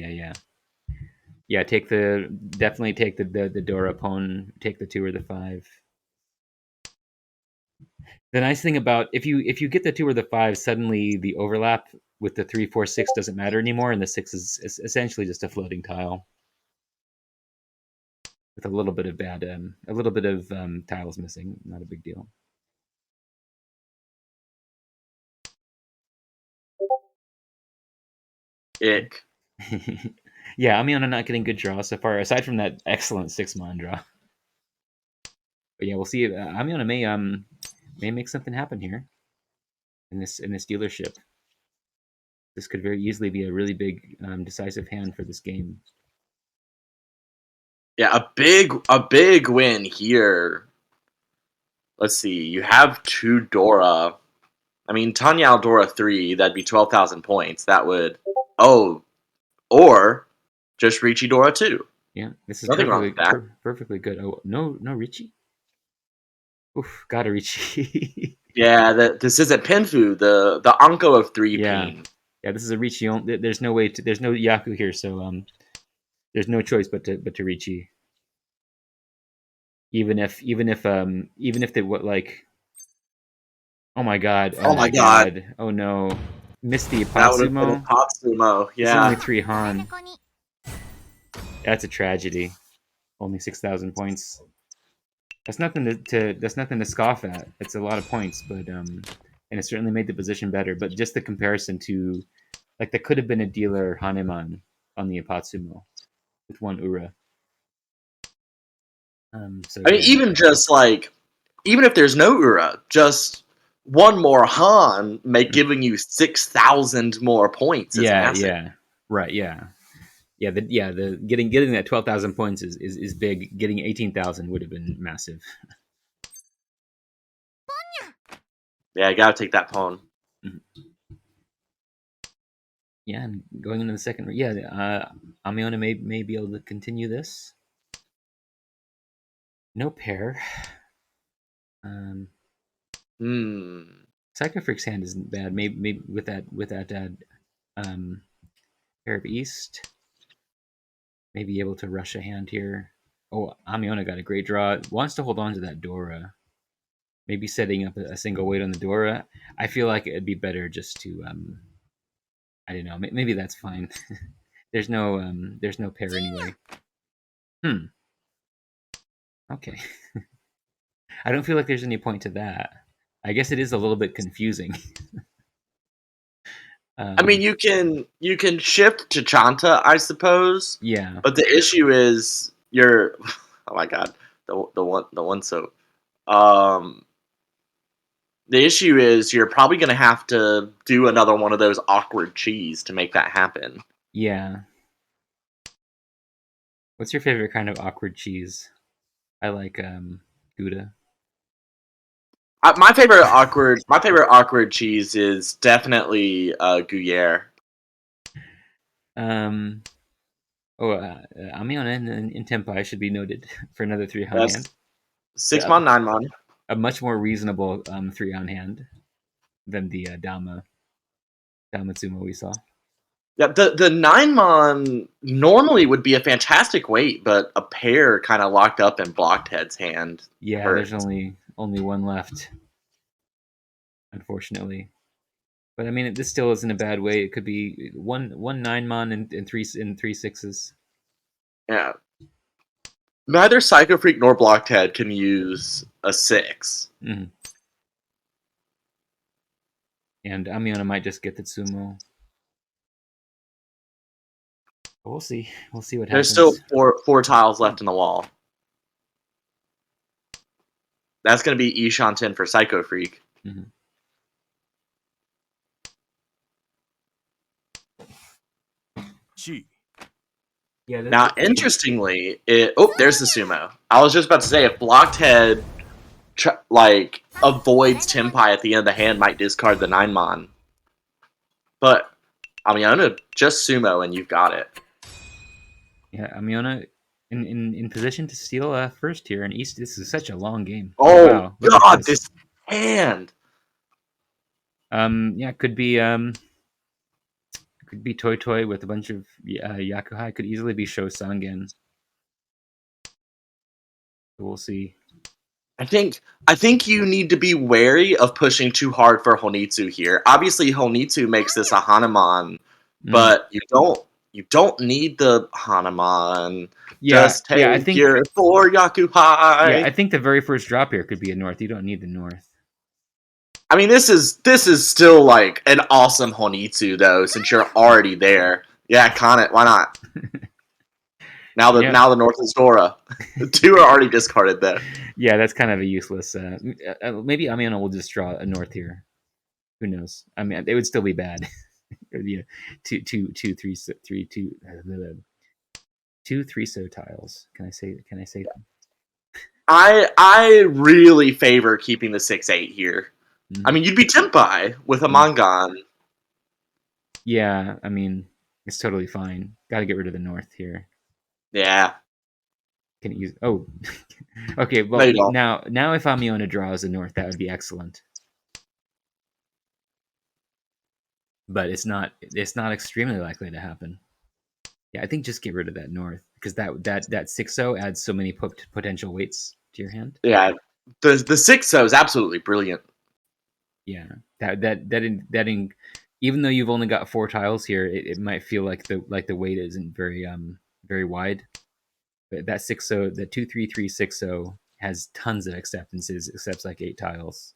Yeah, definitely take the Dora pawn, take the 2 or the 5. The nice thing about if you get the 2 or the 5, suddenly the overlap with the 3, 4, 6 doesn't matter anymore, and the 6 is essentially just a floating tile with a little bit of tiles missing. Not a big deal. Ick. Yeah, Amiona not getting good draws so far, aside from that excellent 6-mon draw. But yeah, we'll see. Amiona may make something happen here in this dealership. This could very easily be a really big decisive hand for this game. Yeah, a big win here. Let's see. You have 2 Dora. I mean, Tanya Dora 3, that'd be 12,000 points. That would or just Ricci Dora 2. Yeah, this is Nothing wrong with that. Perfectly good. Oh, no Ricci. Oof, got a Ricci. Yeah, this isn't Pinfu, the Anko of 3 Peen. Yeah, this is a Ricci. There's no way to. There's no Yaku here, so there's no choice but to Ricci. Even if they like. Oh my god! Oh my god! Oh no! Missed the That would have been a Ipatsumo. Patsumo. It's Yeah. only 3 Han. That's a tragedy. Only 6,000 points. That's nothing to scoff at. It's a lot of points, but and it certainly made the position better. But just the comparison to, like, that could have been a dealer Haneman on the Ipatsumo with 1 Ura. So I mean, even if there's no Ura, just 1 more Han giving you 6,000 more points. Is massive. Right, the getting that 12,000 points is big. Getting 18,000 would have been massive. Yeah, you gotta take that pawn. Yeah, and going into the second, Amiona may be able to continue this. No pair. Psycho Freak's hand isn't bad. Maybe with that pair of East, may be able to rush a hand here. Oh, Amiona got a great draw. Wants to hold on to that Dora. Maybe setting up a single weight on the Dora. I feel like it'd be better just to I don't know. Maybe that's fine. there's no pair anyway. Okay. I don't feel like there's any point to that. I guess it is a little bit confusing. I mean, you can shift to Chanta, I suppose. Yeah. But the issue is you're. Oh my god, the one so. The issue is you're probably going to have to do another one of those awkward cheese to make that happen. Yeah. What's your favorite kind of awkward cheese? I like Gouda. My favorite awkward cheese is definitely Gruyere. Amiona in Tempai should be noted for another 3 on hand. 6-mon, 9-mon. A much more reasonable 3 on hand than the Damatsumo we saw. Yeah, the 9-mon normally would be a fantastic weight, but a pair kind of locked up in Blockhead's hand. Yeah, hurts. There's only 1 left, unfortunately. But I mean, this still isn't a bad way. It could be one 9-mon and 3 6s. Yeah. Neither Psycho Freak nor Blockhead can use a 6. Mm-hmm. And Amiona might just get the Tsumo. But we'll see. We'll see what happens. There's still four tiles left in the wall. That's going to be Ishanten for Psycho Freak. Mm-hmm. Yeah, now, interestingly, there's the sumo. I was just about to say, if Blockhead avoids Tempai at the end of the hand, might discard the 9-mon. But Amiona, just sumo and you've got it. Yeah, Amiona in position to steal first here in East. This is such a long game. Oh wow. god, this hand. Yeah, could be Toy Toy with a bunch of Yakuhai. Could easily be Shosangen. We'll see. I think you need to be wary of pushing too hard for Honitsu here. Obviously, Honitsu makes this a Hanuman, but you don't need the Hanuman. Yeah, Just yeah. I take think your 4 yeah, I Yakuhai. think the very first drop here could be a North. You don't need the North. I mean, this is still like an awesome Honitsu though, since you're already there. Yeah, con it. Why not? Now that Yeah. now the North is Dora. The 2 are already discarded there. Yeah, that's kind of a useless. Maybe Amiano will just draw a North here. Who knows? I mean, it would still be bad. Yeah, two three so tiles. Can I say? Can I say them? I really favor keeping the 6/8 here. I Mhm. mean, you'd be Tenpai with a Mangan. Yeah, I mean, it's totally fine. Got to get rid of the North here. Yeah. Can it use? Oh, okay. No, Well, you don't. now if Amiona draws a North, that would be excellent. But it's not. It's not extremely likely to happen. Yeah, I think just get rid of that North because that 6-0 adds so many potential weights to your hand. Yeah. The 6/0 is absolutely brilliant. Yeah, even though you've only got 4 tiles here, it might feel like the weight isn't very wide. But that 6-0, the 2-3-3-6-0 has tons of acceptances, accepts like 8 tiles.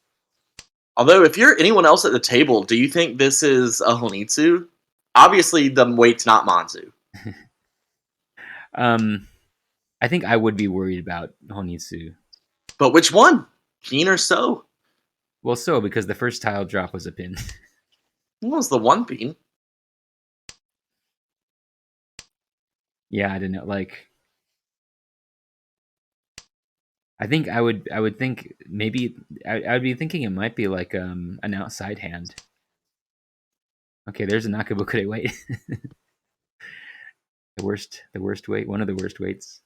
Although, if you're anyone else at the table, do you think this is a Honitsu? Obviously, the weight's not Manzu. I think I would be worried about Honitsu. But which one? Pin or So? Well, so because the first tile drop was a pin. What was the one Pin? Yeah, I don't know. Like, I think I would think maybe I would be thinking it might be like an outside hand. Okay, there's a Nakabukure weight. The worst weight, one of the worst weights.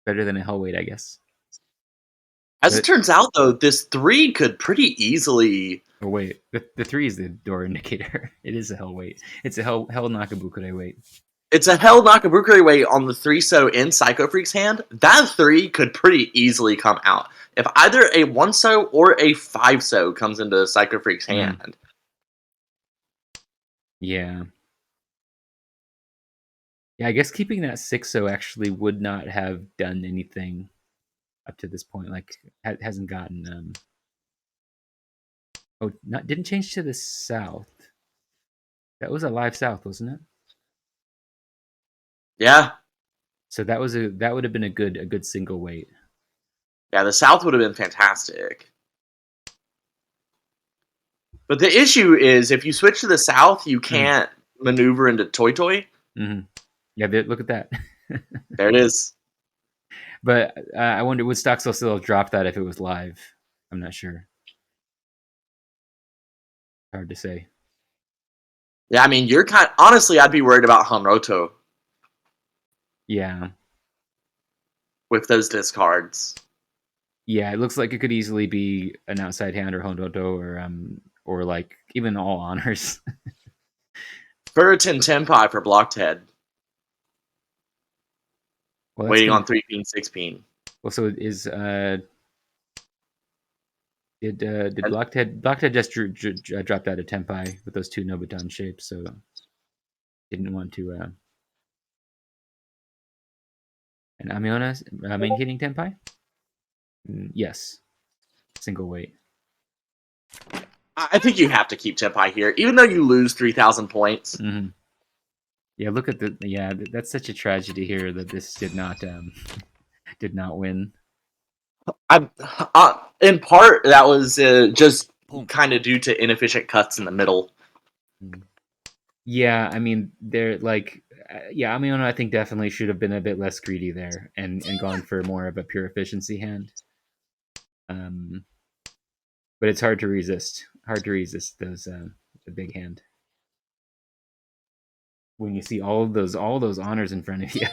Better than a hell weight, I guess. As it But turns out, though, this 3 could pretty easily. oh wait, the 3 is the door indicator. It is a hell weight. It's a hell Nakabukure weight. It's a hell Nakabukuri weight on the 3-so in Psycho Freak's hand. That 3 could pretty easily come out. If either a 1-so or a 5-so comes into Psycho Freak's hand. Yeah. Yeah, I guess keeping that 6-0 actually would not have done anything up to this point. Like, hasn't gotten. Oh, didn't change to the south. That was a live south, wasn't it? Yeah. So that would have been a good single weight. Yeah, the South would have been fantastic. But the issue is, if you switch to the South, you can't maneuver into Toy Toy. Mm-hmm. Yeah, look at that. There it is. But I wonder, would Stockstill still have dropped that if it was live? I'm not sure. Hard to say. Yeah, I mean, honestly, I'd be worried about Hanroto Yeah. with those discards. Yeah, it looks like it could easily be an outside hand or Hondoto or like even all honors. Furitin Tenpai for blocked head. Well, Waiting on 3 peen, 6 peen. Well, so is did Blockhead just dropped out of Tenpai with those 2 Nobutan shapes, so didn't want to and Amiona maintaining Tenpai? Yes. Single weight. I think you have to keep Tenpai here, even though you lose 3,000 points. Mm-hmm. Yeah, look at that's such a tragedy here that this did not win. In part, that was just kind of due to inefficient cuts in the middle. Yeah, I mean, they're like, yeah, Amiona I think definitely should have been a bit less greedy there and gone for more of a pure efficiency hand. But it's hard to resist. Hard to resist those the big hand when you see all those honors in front of you.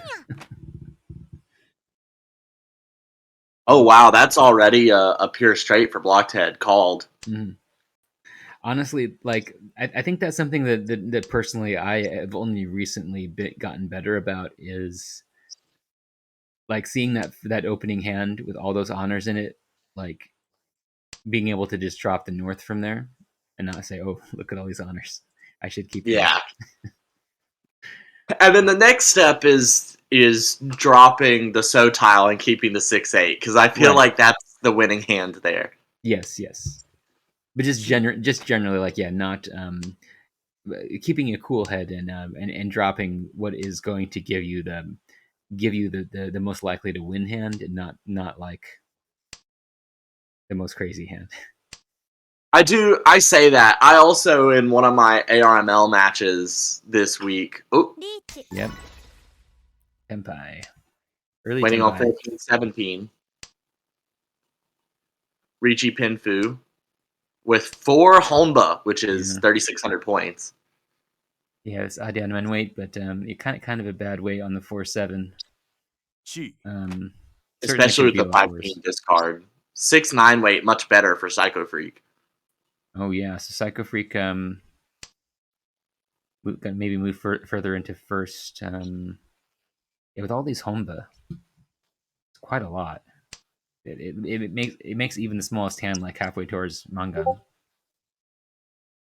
Oh wow, that's already a pure straight for Blockhead called. Mm. Honestly, like I think that's something that personally I have only recently gotten better about is like seeing that opening hand with all those honors in it, like being able to just drop the north from there and not say, "Oh, look at all these honors. I should keep these." Yeah. And then the next step is dropping the so tile and keeping the 6-8 because I feel Right. like that's the winning hand there. Yes, yes. But just generally, like not keeping a cool head and dropping what is going to give you the most likely to win hand, and not like the most crazy hand. I say that. I also, in one of my ARML matches this week, Yep. Tenpai. Early waiting on Tenpai. 14-17, Ricci Pinfu with 4 Honba, which is Yeah. 3,600 points. Yeah, it's Adian weight, but it kind of a bad weight on the 4-7. Chi. Certainly Especially could with be a the lot 5 worse. team discard. 6-9 weight, much better for Psycho Freak. Oh yeah, so Psycho Freak maybe move further into first. Yeah, with all these Honba, it's quite a lot. It makes even the smallest hand like halfway towards Mangan.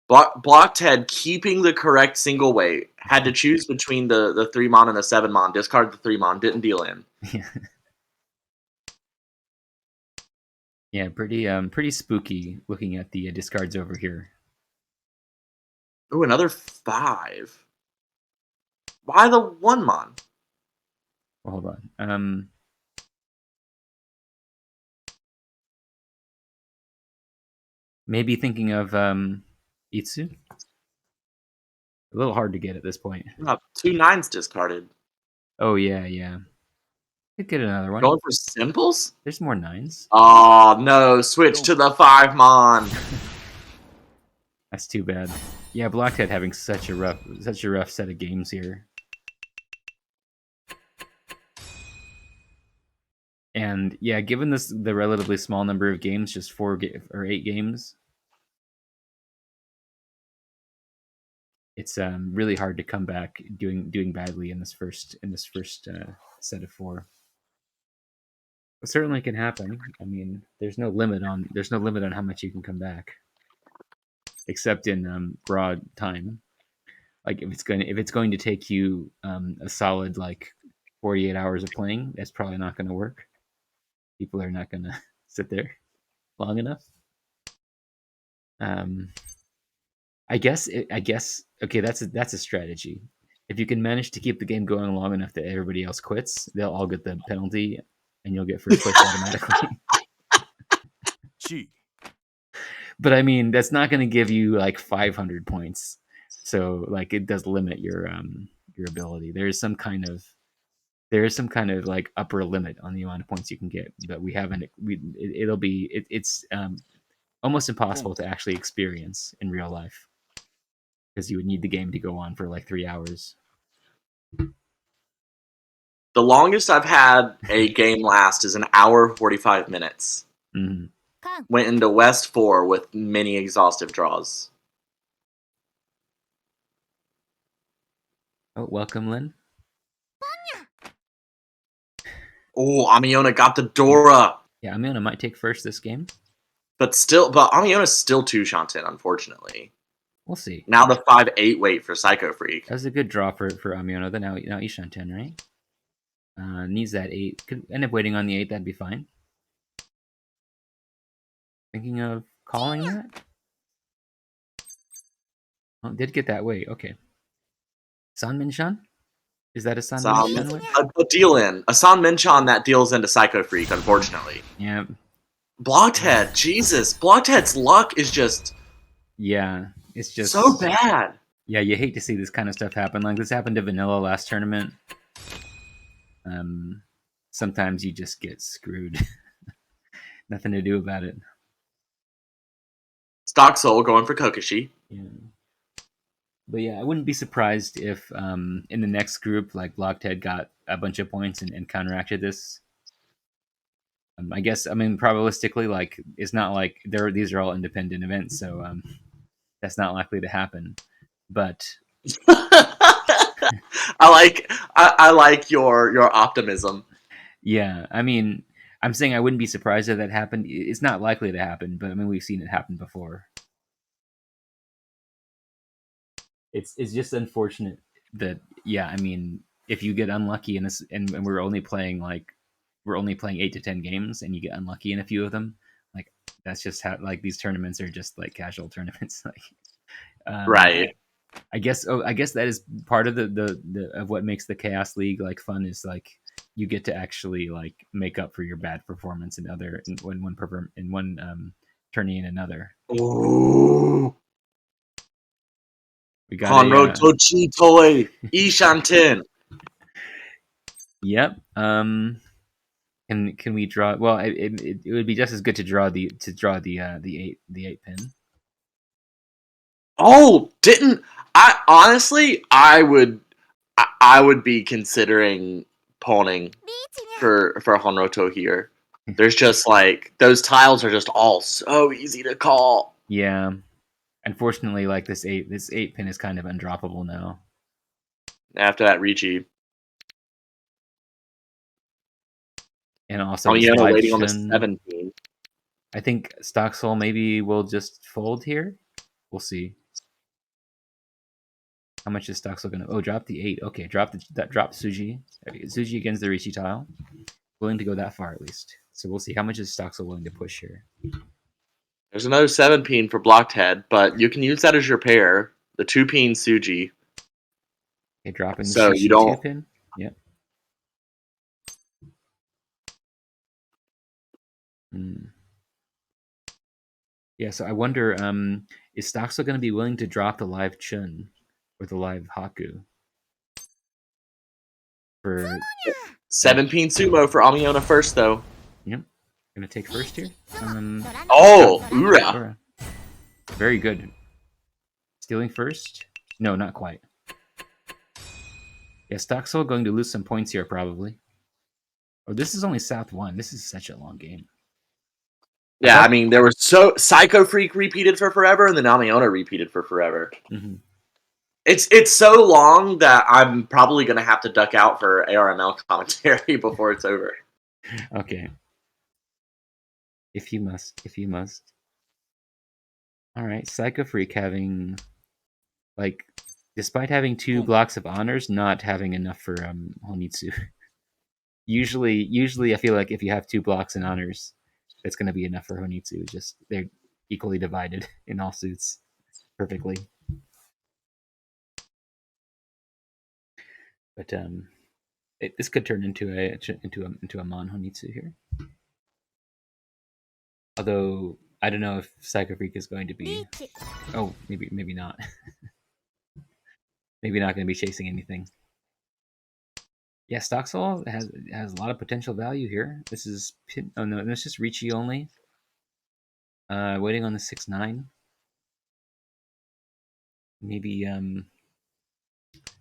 Blockhead keeping the correct single weight. Had to choose between the 3-mon and the 7-mon. Discard the 3-mon. Didn't deal in. Yeah, pretty spooky looking at the discards over here. Ooh, another 5. Why the 1-mon? Well, hold on. Maybe thinking of Itsu. A little hard to get at this point. 2 9s discarded. Oh yeah. Could get another one. Going for simples? There's more 9s. Oh no, switch to the 5-mon. That's too bad. Yeah, Blockhead having such a rough set of games here. And yeah, given the relatively small number of games, just 4 or 8 games, it's really hard to come back doing badly in this first set of 4. It certainly can happen. I mean, there's no limit on how much you can come back, except in broad time. Like if it's going to take you a solid like 48 hours of playing, that's probably not going to work. People are not going to sit there long enough. Um, I guess okay, that's a strategy. If you can manage to keep the game going long enough that everybody else quits, they'll all get the penalty, and you'll get first place automatically. Chi. But I mean, that's not going to give you like 500 points. So like it does limit your ability. There is some kind of like upper limit on the amount of points you can get, but we haven't. It's almost impossible to actually experience in real life because you would need the game to go on for like 3 hours. The longest I've had a game last is an hour 45 minutes. Mm-hmm. Went into West 4 with many exhaustive draws. Oh, welcome, Lynn. Oh, Amiona got the Dora. Yeah, Amiona might take first this game. But Amiona's still 2 Shantin, unfortunately. We'll see. Now the 5-8 weight for Psycho Freak. That was a good draw for Amiona. Then now Ishan 10, right? Needs that 8. Could end up waiting on the 8. That'd be fine. Thinking of calling that? Oh, did get that weight. Okay. San Minshan? Is that a San Minshan weight? A deal in. A San Minchan that deals into Psycho Freak, unfortunately. Yeah. Blockhead, Jesus. Blockhead's luck is just... Yeah. It's just... so bad. Yeah, you hate to see this kind of stuff happen. Like this happened to Vanilla last tournament. Sometimes you just get screwed. Nothing to do about it. Stock Soul going for Kokoshi. Yeah. But yeah, I wouldn't be surprised if in the next group, like Blockhead got a bunch of points and counteracted this. I guess I mean probabilistically, like it's not like these are all independent events, so that's not likely to happen. But I like your optimism. yeah, I mean, I'm saying I wouldn't be surprised if that happened. It's not likely to happen, but I mean we've seen it happen before. It's just unfortunate that I mean if you get unlucky in this and we're only playing 8 to 10 games and you get unlucky in a few of them, like that's just how like these tournaments are just like casual tournaments. Like Right. I guess that is part of the of what makes the Chaos League like fun is like you get to actually like make up for your bad performance in one tourney in another. Ooh. We got Honro Tochi Toy Ishantin. Yep. Can we draw? Well, it would be just as good to draw the eight pin. Oh, didn't I? Honestly, I would be considering pawning for Honroto here. There's just like those tiles are just all so easy to call. Yeah. Unfortunately, like this eight pin is kind of undroppable now. After that, Ricci. And also, waiting on the 17. I think Stocksoul maybe will just fold here. We'll see. How much is Stocksoul going to? Oh, drop the 8. Okay, drop Suji. Suji against the Ricci tile. Willing to go that far at least. So we'll see. How much is Stocksoul willing to push here? There's another 7 for blocked head, but you can use that as your pair. The 2 Suji. Okay, dropping the so Sushi you don't 2 pin. Yep. Yeah, so I wonder, is Stocksoul going to be willing to drop the live Chun or the live Haku? For 7 sumo for Amiona first, though. Yep. Gonna take first here. Ura. Very good. Stealing first? No, not quite. Yeah, Stocksoul going to lose some points here, probably. Oh, this is only South 1. This is such a long game. Yeah, I mean, there was Psycho Freak repeated for forever, and then Amiona repeated for forever. Mm-hmm. It's so long that I'm probably going to have to duck out for ARML commentary before it's over. Okay. If you must. Alright, Psycho Freak having, like, despite having 2 blocks of honors, not having enough for Honitsu. Usually I feel like if you have 2 blocks in honors, that's going to be enough for Honitsu. Just they're equally divided in all suits perfectly. But this could turn into a Mon Honitsu here. Although I don't know if Psycho Freak is going to be. Oh, maybe not. Maybe not going to be chasing anything. Yeah, Stocksoul has a lot of potential value here. This is oh no, this is Ricci only. Waiting on the 6-9. Maybe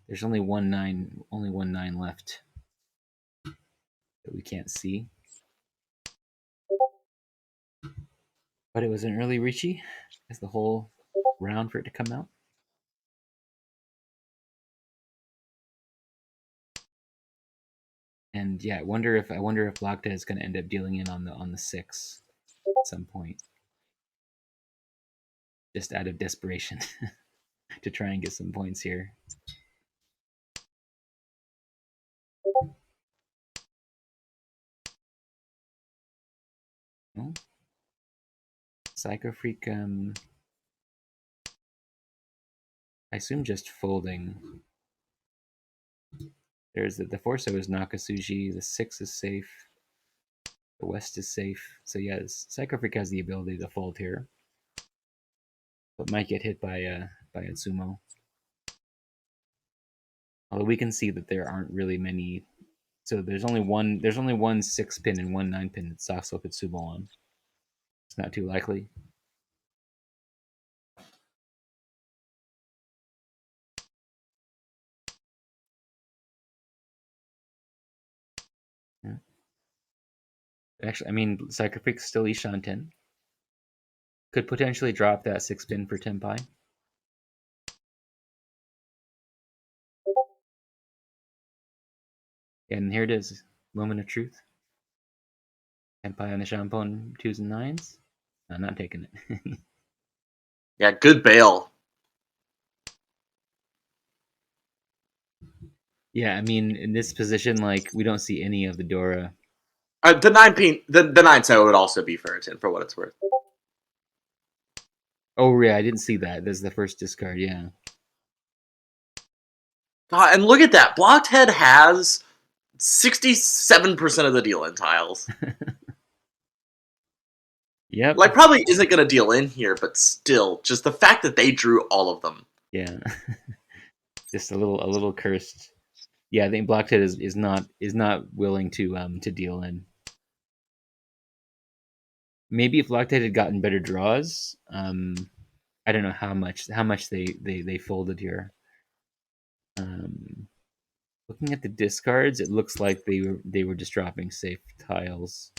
there's only one 9 left that we can't see. But it was an early Ricci. Is the whole round for it to come out. And yeah, I wonder if Lagda is going to end up dealing in on the 6 at some point, just out of desperation to try and get some points here. Oh. Psycho Freak, I assume just folding. There's the 4-so is Nakasuji, the 6 is safe, the West is safe. So yeah, Psycho Freak has the ability to fold here, but might get hit by a Atsumo. Although we can see that there aren't really many. So there's only one 6 pin and one 9 pin that Stocksoul could Sumo on. It's not too likely. Yeah. Actually, I mean, Psychopix still Ishanten. Could potentially drop that 6-pin for Tenpai. And here it is. Moment of truth. Tenpai on the Shampoo 2s and 9s. I'm not taking it. Yeah, good bail. Yeah, I mean, in this position, like, we don't see any of the Dora. The 9 the 9 so would also be Ferritin for what it's worth. Oh, yeah, I didn't see that. This is the first discard, yeah. God, and look at that. Blocked Head has 67% of the deal in tiles. Yep. Like, probably isn't going to deal in here, but still, just the fact that they drew all of them. Yeah. Just a little cursed. Yeah, I think Blockhead is not willing to deal in. Maybe if Blockhead had gotten better draws, I don't know how much they folded here. Looking at the discards, it looks like they were just dropping safe tiles.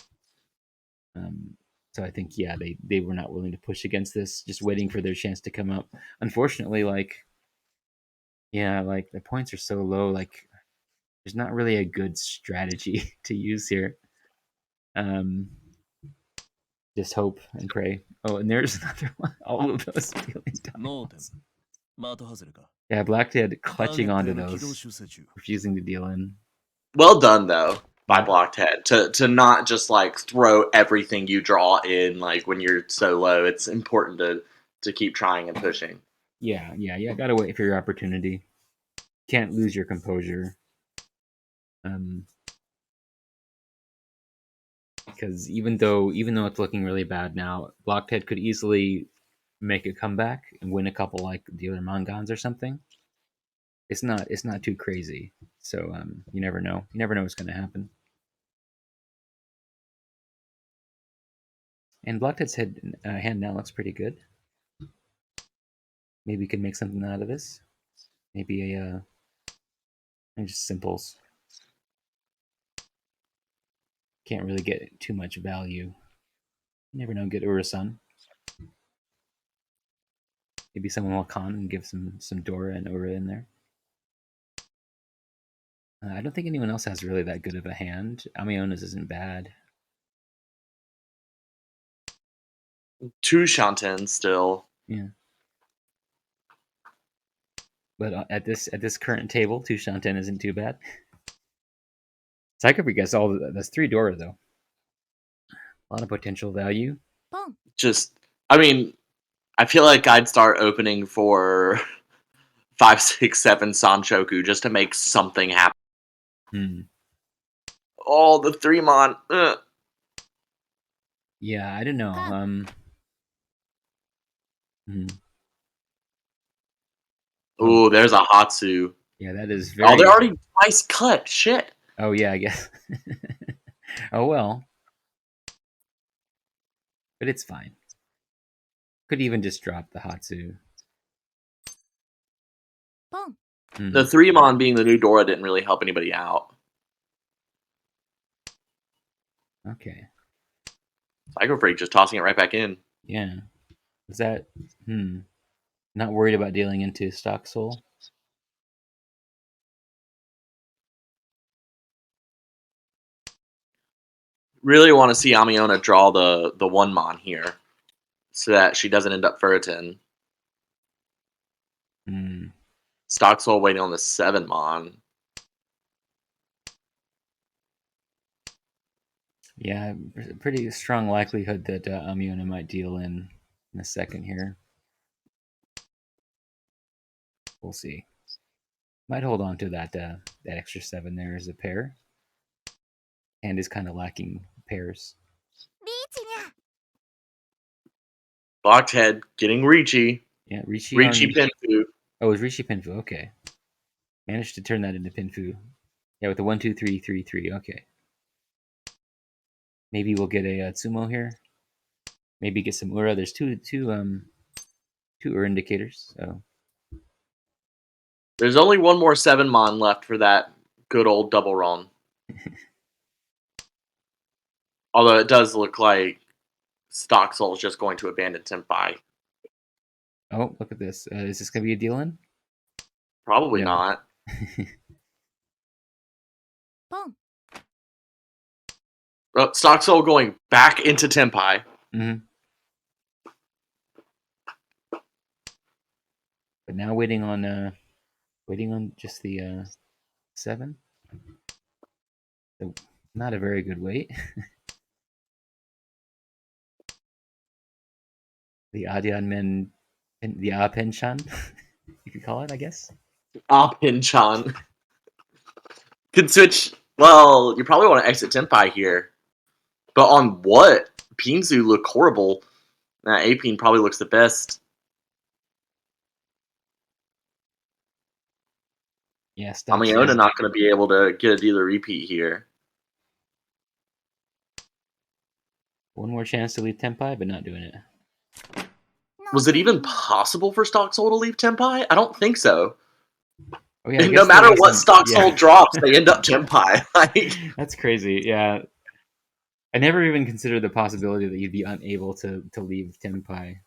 So I think, yeah, they were not willing to push against this, just waiting for their chance to come up. Unfortunately, like, yeah, like the points are so low, like there's not really a good strategy to use here. Just hope and pray. Oh, and there's another one. All of those dealing tiles. Yeah, Blackhead clutching onto those, refusing to deal in. Well done, though, by Yeah. Blocked Head to not just like throw everything you draw in like when you're so low. It's important to keep trying and pushing. Yeah. Gotta wait for your opportunity. Can't lose your composure. Because even though it's looking really bad now, Blockhead could easily make a comeback and win a couple like the other Mangans or something. It's not too crazy. So you never know. You never know what's going to happen. And Blockhead's hand now looks pretty good. Maybe we can make something out of this. Maybe just simples. Can't really get too much value. You never know. Get Ura-san. Maybe someone will con and give some Dora and Ura in there. I don't think anyone else has really that good of a hand. Amiona's isn't bad. 2 Shanten still. Yeah. But at this current table, 2 Shanten isn't too bad. Psycho gets that's 3 Dora though. A lot of potential value. Just, I mean, I feel like I'd start opening for 5, 6, 7 Sanchoku just to make something happen. Oh, the 3-mon. Yeah, I don't know. Ooh, there's a Hatsu. Yeah, that is very. Oh, they're already twice cut. Shit. Oh yeah, I guess. Oh well, but it's fine. Could even just drop the Hatsu. The 3-mon being the new Dora didn't really help anybody out. Okay. Psycho Freak just tossing it right back in. Yeah. Is that? Not worried about dealing into Stock Soul. Really want to see Amiona draw the 1-mon here, so that she doesn't end up Ferritin. Stock Soul waiting on the 7-mon. Yeah, pretty strong likelihood that Amiona might deal in a second here. We'll see. Might hold on to that extra 7 there as a pair. And is kind of lacking pairs. Blocked Head getting Ricci. Yeah, Ricci Pinfu. Oh, it was Ricci Pinfu. Okay. Managed to turn that into Pinfu. Yeah, with the 1, 2, 3, 3, 3. Okay. Maybe we'll get a Tsumo here. Maybe get some Ura. There's two Ura indicators. So There's only one more 7-mon left for that good old double run. Although it does look like Stock Soul is just going to abandon Tenpai. Oh, look at this. Is this going to be a deal in? Probably No. not. Boom. Stock Soul going back into Tenpai. Mm-hmm. But now waiting on just the 7. So not a very good wait. The Adian Men, the Apenchan, you could call it, I guess. Pinchan. Could switch. Well, you probably want to exit Tenpai here. But on what? Pinzu look horrible. Apeen probably looks the best. Yeah, Amiona not going to be able to get a dealer repeat here. One more chance to leave Tenpai, but not doing it. Was it even possible for Stock Soul to leave Tenpai? I don't think so. Oh, yeah, No matter what Stock Soul drops, they end up Tenpai. Like, that's crazy. Yeah, I never even considered the possibility that you'd be unable to leave Tenpai.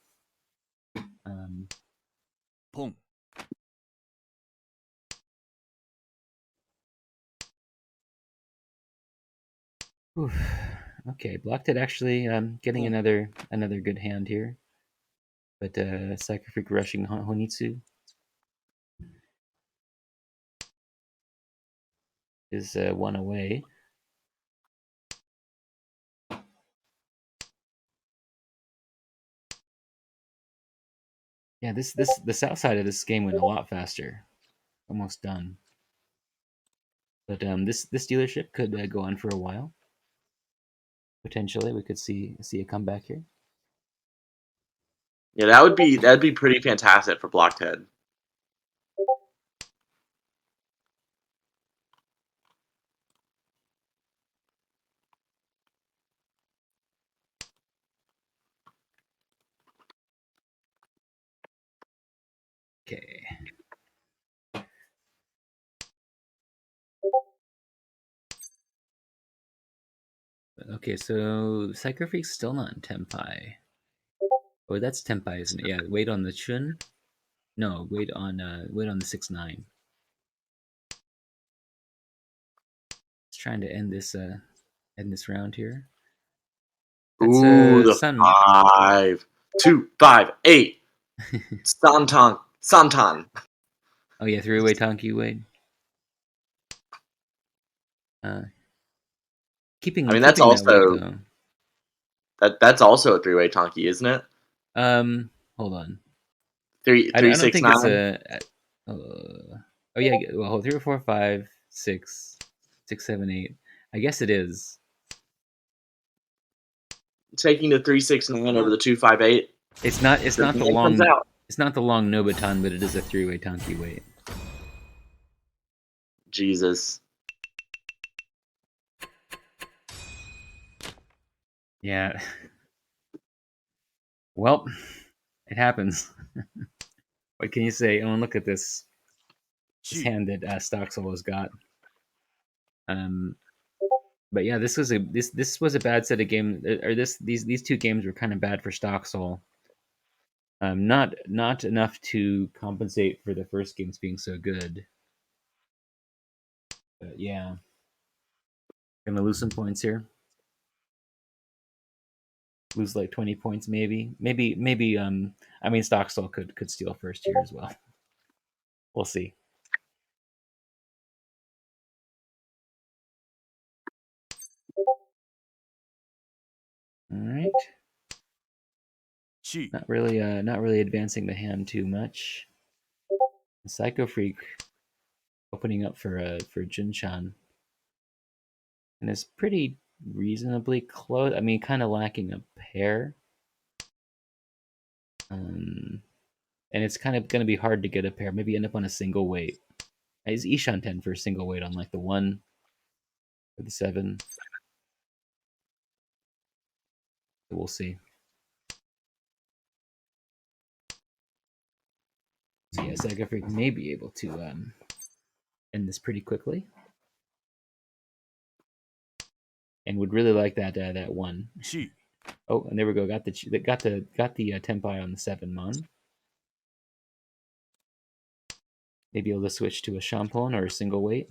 Pong. Okay, Blocked actually getting another good hand here. But Psycho Freak rushing Honitsu is 1 away. Yeah, the south side of this game went a lot faster. Almost done. But this dealership could go on for a while. Potentially, we could see a comeback here. yeah, that'd be pretty fantastic for Blockhead. Okay. Okay, so Psycho Freak's still not in Tenpai. Oh, that's Tenpai, isn't it? Yeah, wait on the Chun. No, wait on the 6-9. It's trying to end this round here. That's Ooh, the Sun. 5, 2, 5, 8. Santan. Oh yeah, 3-way Tonki Wade. Keeping. I mean, that's keeping also that weight, though. that's also a 3-way Tonki, isn't it? Hold on. 3, I don't 6, think 9. it's a. Oh yeah, well, 3, 4, 5, 6, 6, 7, 8. I guess it is. Taking the 3, 6, 9 over the 2, 5, 8. It's not the long. Comes out. It's not the long Nobutan, but it is a 3-way Tonki weight. Jesus. Yeah. Well, it happens. What can you say? Oh, and look at this hand that Stoxel has got. But yeah, this was a bad set of games. Or these 2 games were kind of bad for Stoxel. Not enough to compensate for the first games being so good. But yeah, gonna lose some points here. Lose like 20 points, maybe. I mean, Stockstall could steal first here as well. We'll see. All right. Not really advancing the hand too much. Psycho Freak opening up for Jinchan, and it's pretty reasonably close. I mean, kind of lacking a pair. And it's kind of going to be hard to get a pair. Maybe end up on a single weight. Is Ishan 10 for a single weight on like the 1 or the 7? We'll see. So yeah, Psycho Freak may be able to end this pretty quickly. and would really like that one. Chi. Oh, and there we go. Got the tempai on the 7 mon. Maybe able to switch to a Champon or a single weight.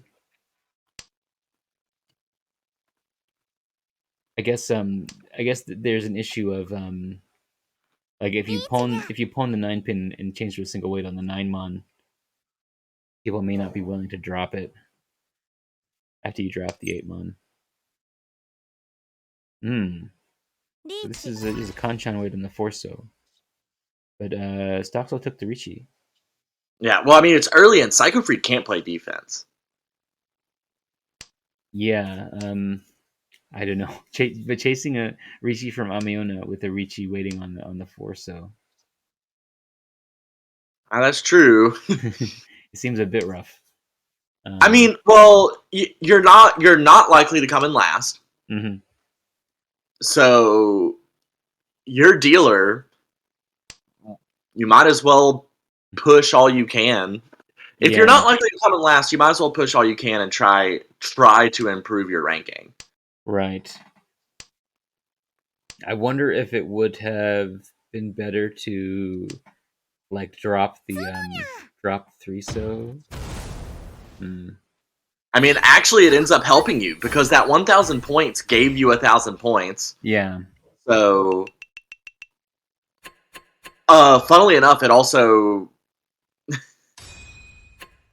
I guess there's an issue of like if you pawn the 9 pin and change to a single weight on the 9 mon, people may not be willing to drop it after you drop the 8 mon. So this is a Kanchan weight on the Forso. But Stoxel took the Ricci. Yeah, well, I mean, it's early and Psycho Freak can't play defense. Yeah, I don't know. But chasing a Ricci from Amiona with a Ricci waiting on the Forso. That's true. It seems a bit rough. I mean, well, you're not likely to come in last. Mm-hmm. So your dealer, you might as well push all you can. If you're not likely to come in last, you might as well push all you can and try to improve your ranking. Right. I wonder if it would have been better to like drop the 3-so. I mean, actually, it ends up helping you because that 1,000 points gave you 1,000 points. Yeah. So, funnily enough, it also,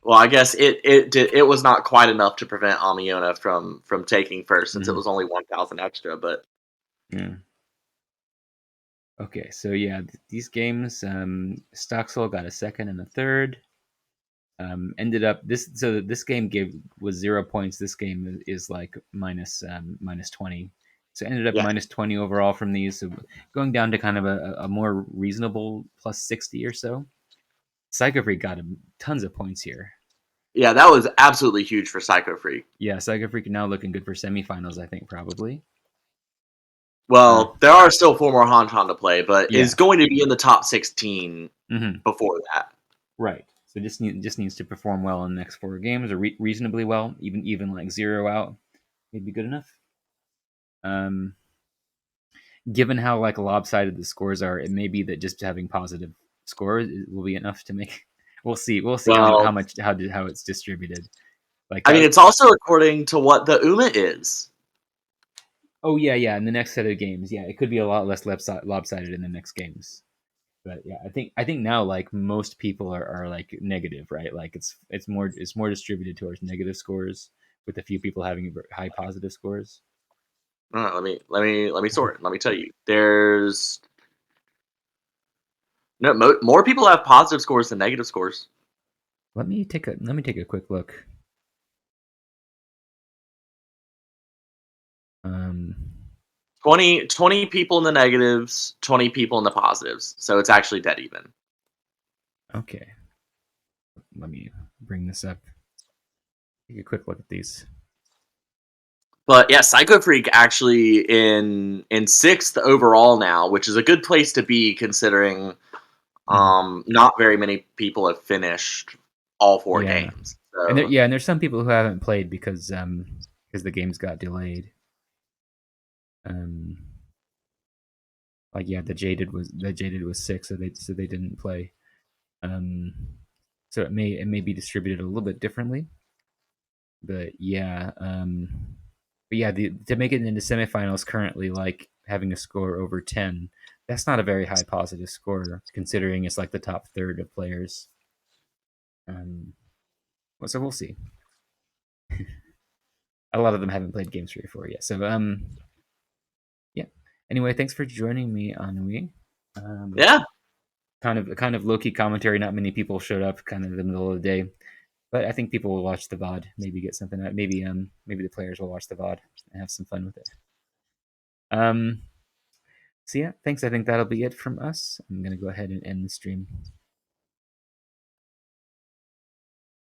well, I guess it was not quite enough to prevent Amiona from taking first since it was only 1,000 extra. But yeah. Okay, so yeah, these games, Stoxel got a second and a third. Ended up this game was 0 points. This game is like minus 20. So ended up minus 20 overall from these. So going down to kind of a more reasonable plus 60 or so. Psycho Freak got tons of points here. Yeah, that was absolutely huge for Psycho Freak. Yeah, Psycho Freak now looking good for semifinals, I think, probably. Well, there are still 4 more Hanchan to play, but Yeah. is going to be in the top 16 before that. Right. So just needs to perform well in the next 4 games, or reasonably well, even like 0 out, may be good enough. Given how like lopsided the scores are, it may be that just having positive scores will be enough to make. We'll see. How it's distributed. Like I mean, it's also according to what the UMA is. Oh yeah. In the next set of games, yeah, it could be a lot less lopsided in the next games. But yeah, I think now like most people are like negative, right? Like it's more distributed towards negative scores, with a few people having high positive scores. Let me sort. Let me tell you, there's more people have positive scores than negative scores. Let me take a quick look. 20 people in the negatives, 20 people in the positives. So it's actually dead even. Okay. Let me bring this up. Take a quick look at these. But yeah, Psycho Freak actually in 6th overall now, which is a good place to be considering not very many people have finished all 4 games. So. And there's some people who haven't played because the games got delayed. The Jaded was 6, so they didn't play. So it may be distributed a little bit differently. But yeah, to make it into semifinals currently, like having a score over 10, that's not a very high positive score considering it's like the top third of players. So we'll see. A lot of them haven't played Games 3 or 4 yet. So yeah. Anyway, thanks for joining me, Ennui. Yeah. Kind of low-key commentary. Not many people showed up kind of in the middle of the day. But I think people will watch the VOD, maybe get something out. Maybe the players will watch the VOD and have some fun with it. So yeah, thanks. I think that'll be it from us. I'm gonna go ahead and end the stream.